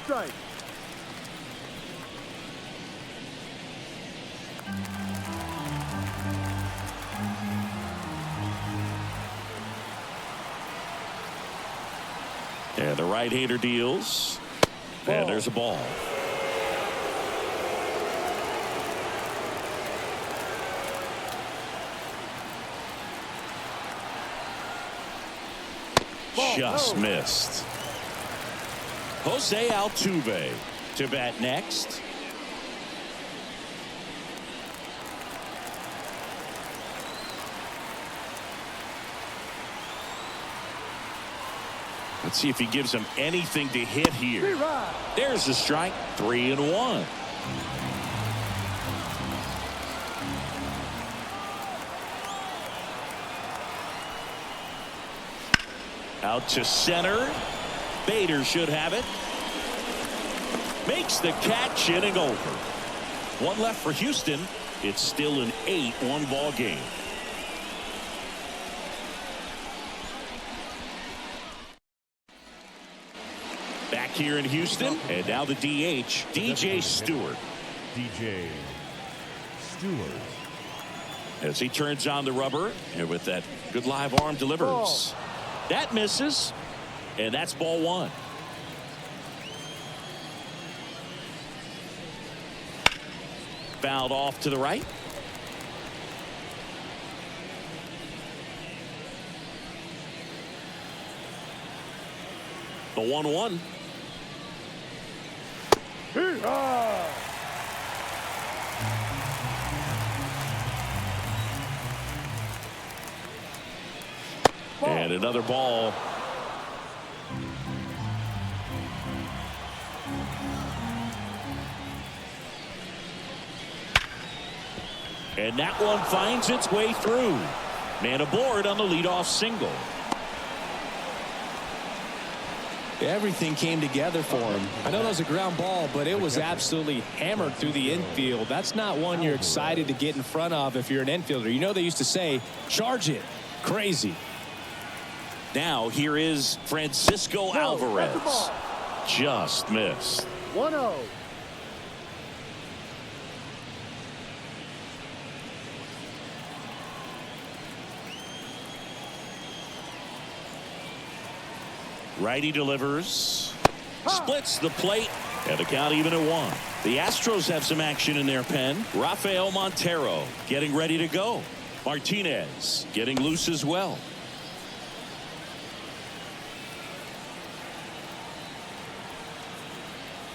And the right-hander deals. And there's a ball. Just missed. Jose Altuve to bat next. Let's see if he gives him anything to hit here. There's the strike. 3-1. Out to center. Bader should have it. Makes the catch, inning over. 1 left for Houston. It's still an 8-1 ball game. Back here in Houston, and now the DH, DJ Stewart. DJ Stewart. As he turns on the rubber, and with that good live arm delivers. That misses, and that's ball 1. Fouled off to the right. The 1-1. And another ball. And that one finds its way through. Man aboard on the leadoff single. Everything came together for him. I know that was a ground ball, but it was absolutely hammered through the infield. That's not one you're excited to get in front of if you're an infielder. You know they used to say, charge it. Crazy. Now here is Francisco Alvarez. Just missed. 1-0. Righty delivers. Splits the plate. And the count even at 1. The Astros have some action in their pen. Rafael Montero getting ready to go. Martinez getting loose as well.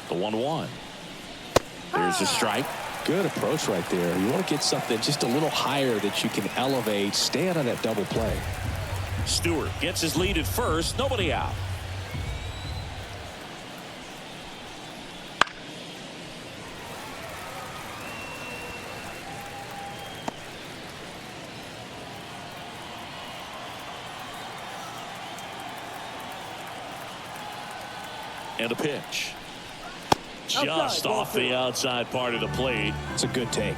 The 1-1. There's a strike. Good approach right there. You want to get something just a little higher that you can elevate. Stay out of that double play. Stewart gets his lead at first. Nobody out. And a pitch. Just off the outside part of the plate. It's a good take.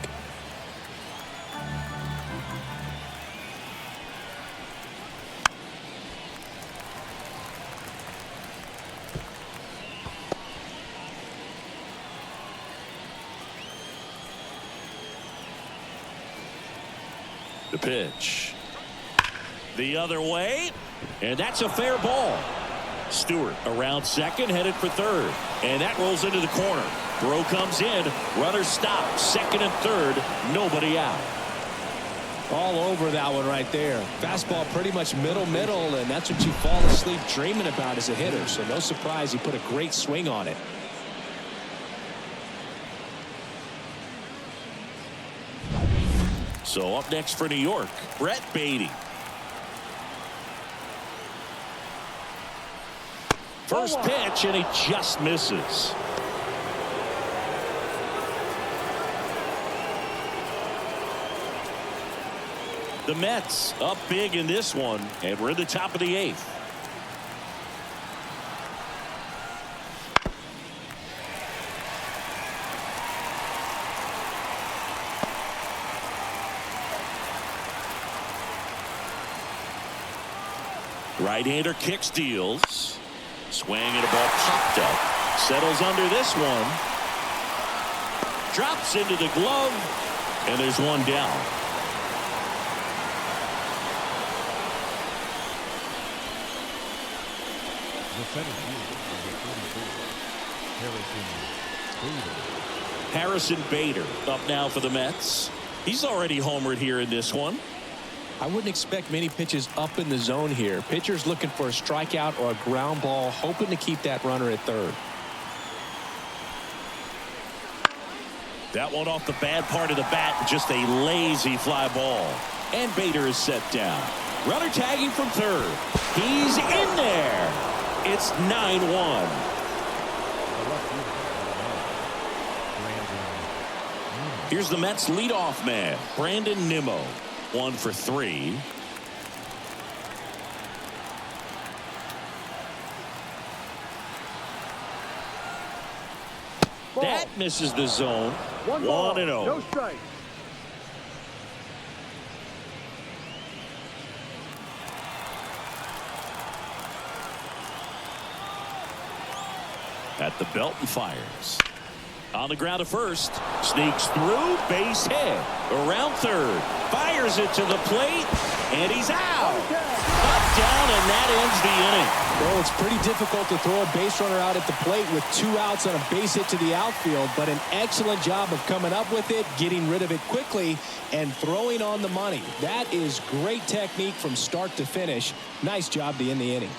The pitch. The other way. And that's a fair ball. Stewart around second, headed for third. And that rolls into the corner. Throw comes in. Runner stopped. Second and third. Nobody out. All over that one right there. Fastball pretty much middle, and that's what you fall asleep dreaming about as a hitter. So no surprise he put a great swing on it. So up next for New York, Brett Beatty. First pitch, and he just misses. The Mets up big in this one, and we're in the top of the eighth. Right-hander kicks, deals. Swing and a ball popped up. Settles under this one. Drops into the glove. And there's one down. The center fielder, Harrison Bader up now for the Mets. He's already homered here in this one. I wouldn't expect many pitches up in the zone here. Pitcher's looking for a strikeout or a ground ball, hoping to keep that runner at third. That one off the bad part of the bat, just a lazy fly ball. And Bader is set down. Runner tagging from third. He's in there. It's 9-1. Here's the Mets leadoff man, Brandon Nimmo. 1 for 3. That misses the zone. 1-0. No strike. At the belt and fires. On the ground to first. Sneaks through. Base hit. Around third. Fires it to the plate. And he's out. Up, down, and that ends the inning. Well, it's pretty difficult to throw a base runner out at the plate with 2 outs on a base hit to the outfield, but an excellent job of coming up with it, getting rid of it quickly, and throwing on the money. That is great technique from start to finish. Nice job to end the inning.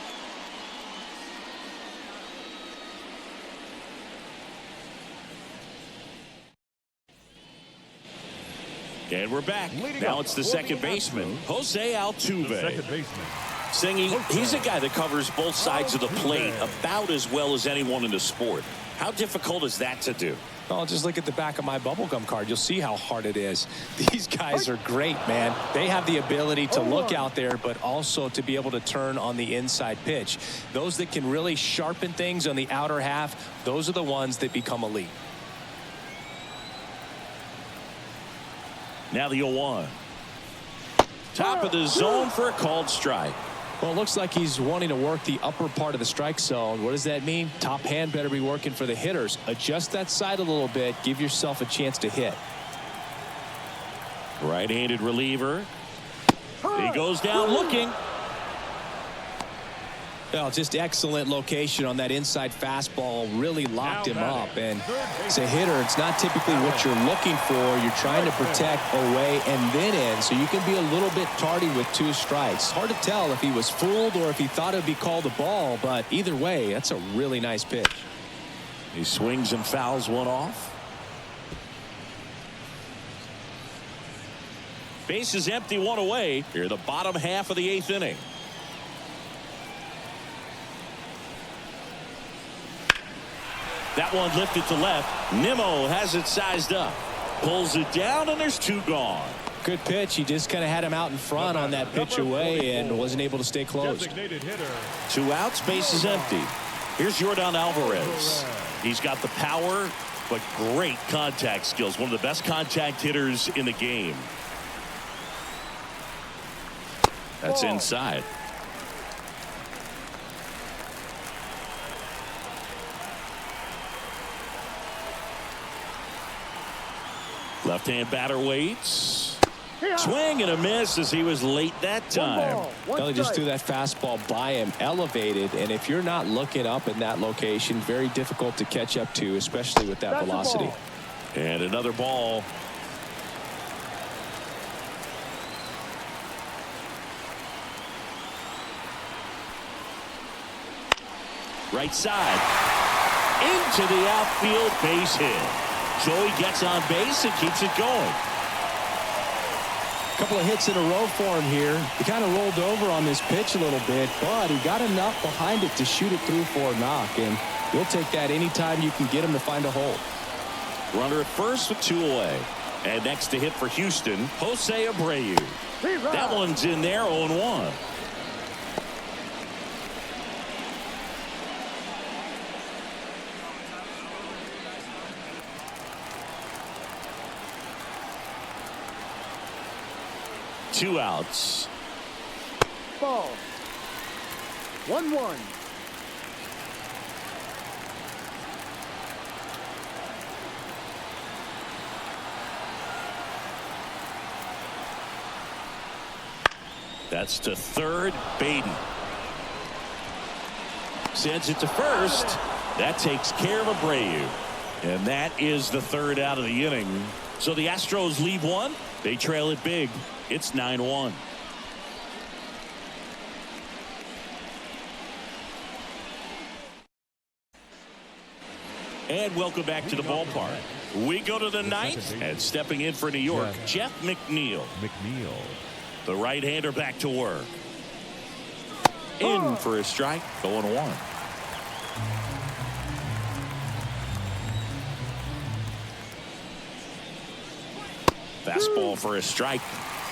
And we're back. Now it's the second baseman, Jose Altuve. The second baseman. Singing, he's a guy that covers both sides of the plate about as well as anyone in the sport. How difficult is that to do? Well, just look at the back of my bubblegum card. You'll see how hard it is. These guys are great, man. They have the ability to look out there, but also to be able to turn on the inside pitch. Those that can really sharpen things on the outer half, those are the ones that become elite. Now the 0-1. Top of the zone for a called strike. Well, it looks like he's wanting to work the upper part of the strike zone. What does that mean? Top hand better be working for the hitters. Adjust that side a little bit. Give yourself a chance to hit. Right-handed reliever. He goes down looking. Well, just excellent location on that inside fastball. Really locked him up. And as a hitter, it's not typically what you're looking for. You're trying to protect away and then in, so you can be a little bit tardy with 2 strikes. Hard to tell if he was fooled or if he thought it would be called a ball, but either way, that's a really nice pitch. He swings and fouls one off. Base is empty, 1 away. Here, the bottom half of the 8th inning. That one lifted to left. Nimmo has it sized up. Pulls it down, and there's 2 gone. Good pitch. He just kind of had him out in front on that pitch away and wasn't able to stay close. 2 outs, base is empty. Here's Yordan Alvarez. He's got the power, but great contact skills. One of the best contact hitters in the game. That's inside. Left-hand batter waits. Swing and a miss as he was late that time. He just threw that fastball by him, elevated, and if you're not looking up in that location, very difficult to catch up to, especially with that velocity. And another ball. Right side. Into the outfield, base hit. Joey gets on base and keeps it going. Couple of hits in a row for him here. He kind of rolled over on this pitch a little bit, but he got enough behind it to shoot it through for a knock, and you'll take that anytime you can get him to find a hole. Runner at first with 2 away. And next to hit for Houston, Jose Abreu. That one's in there, 0-1. Two outs. Ball. 1-1. That's to third. Baden sends it to first. That takes care of Abreu. And that is the 3rd out of the inning. So the Astros lead 1. They trail it big. It's 9-1. And welcome back to the ballpark. We go to the 9th, and stepping in for New York, Jeff McNeil. The right-hander back to work. In for a strike, 0-1. Fastball for a strike.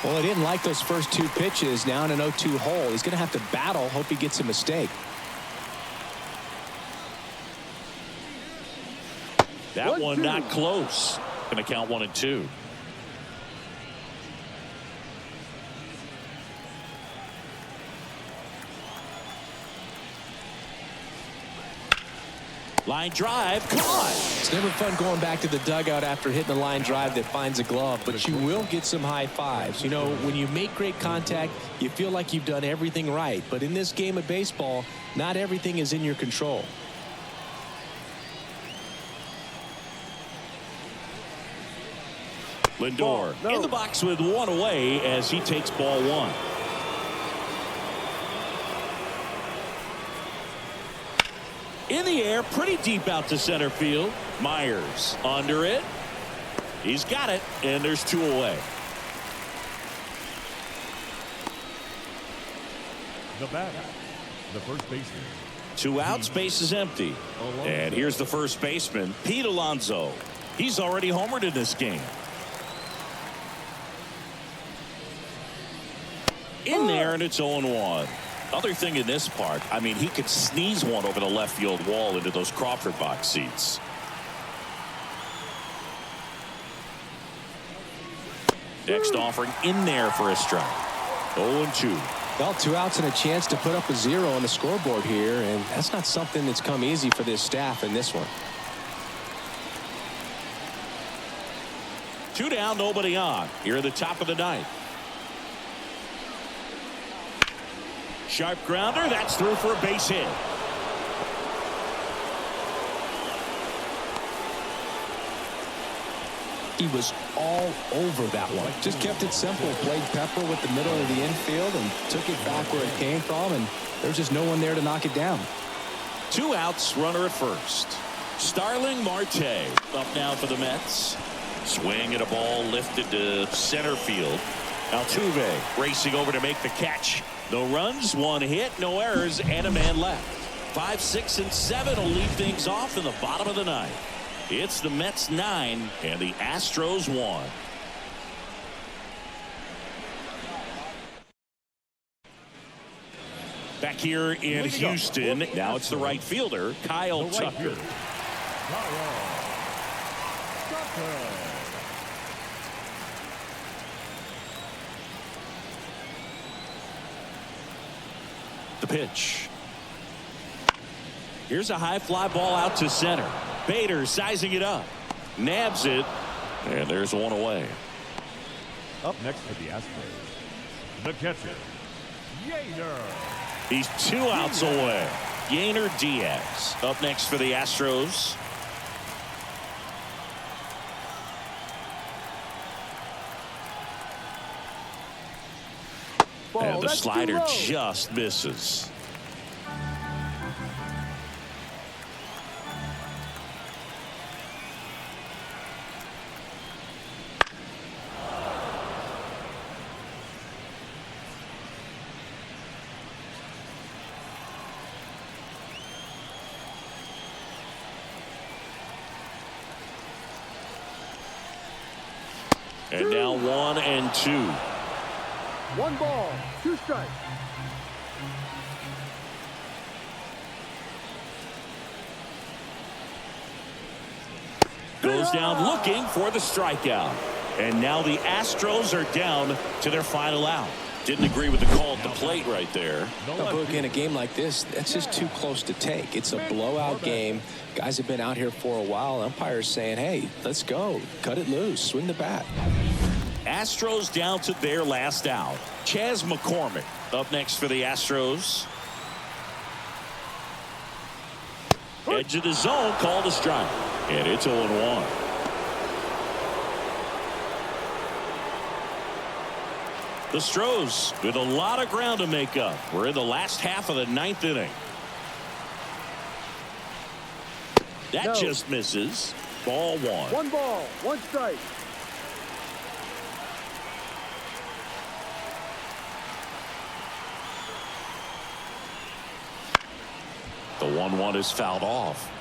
Well, he didn't like those first 2 pitches. Now in an 0-2 hole. He's going to have to battle. Hope he gets a mistake. That one not close. Going to count 1-2. Line drive, caught. It's never fun going back to the dugout after hitting a line drive that finds a glove, but you will get some high fives. You know, when you make great contact, you feel like you've done everything right. But in this game of baseball, not everything is in your control. Lindor in the box with 1 away as he takes ball 1. In the air, pretty deep out to center field. Myers under it. He's got it, and there's 2 away. The batter, the first baseman. 2 outs, base is empty. And here's the first baseman, Pete Alonso. He's already homered in this game. In there, and it's 0-1. Other thing in this part, I mean, he could sneeze one over the left field wall into those Crawford box seats. Next offering in there for a strike. 0-2. Well, 2 outs and a chance to put up a 0 on the scoreboard here, and that's not something that's come easy for this staff in this one. 2 down, nobody on. Here at the top of the 9th. Sharp grounder, that's through for a base hit. He was all over that one. Just kept it simple. Played pepper with the middle of the infield and took it back where it came from, and there's just no one there to knock it down. 2 outs, runner at first. Starling Marte up now for the Mets. Swing at a ball lifted to center field. Altuve racing over to make the catch. No runs, 1 hit, no errors, and a man left. 5, 6, and 7 will lead things off in the bottom of the ninth. It's the Mets 9 and the Astros 1. Back here in Houston, now it's the right fielder, Kyle Tucker. The pitch. Here's a high fly ball out to center. Bader sizing it up. Nabs it. And there's one away. Up next for the Astros, the catcher, Yainer. He's 2 outs away. Yainer Diaz up next for the Astros. And the slider just misses. And now 1 and 2. 1 ball, 2 strikes. Goes down looking for the strikeout. And now the Astros are down to their final out. Didn't agree with the call at the plate right there. Book, in a game like this, that's just too close to take. It's a blowout game. Guys have been out here for a while. Umpires saying, hey, let's go. Cut it loose. Swing the bat. Astros down to their last out. Chas McCormick up next for the Astros. Edge of the zone, called a strike. And it's 0-1. The Astros with a lot of ground to make up. We're in the last half of the 9th inning. That just misses. Ball 1. 1 ball, 1 strike. The 1-1 is fouled off.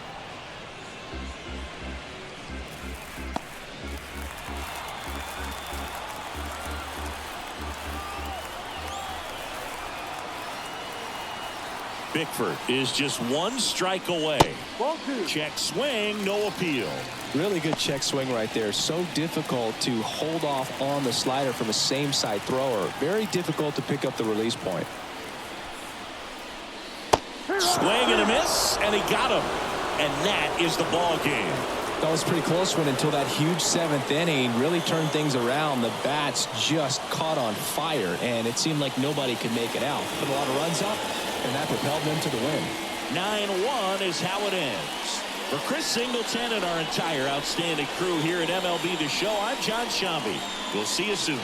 Bickford is just 1 strike away. Ball 2. Check swing, no appeal. Really good check swing right there. So difficult to hold off on the slider from a same side thrower. Very difficult to pick up the release point. Swing and a miss, and he got him. And that is the ball game. That was a pretty close one until that huge 7th inning really turned things around. The bats just caught on fire, and it seemed like nobody could make it out. Put a lot of runs up, and that propelled them to the win. 9-1 is how it ends. For Chris Singleton and our entire outstanding crew here at MLB The Show, I'm John Shambi. We'll see you soon.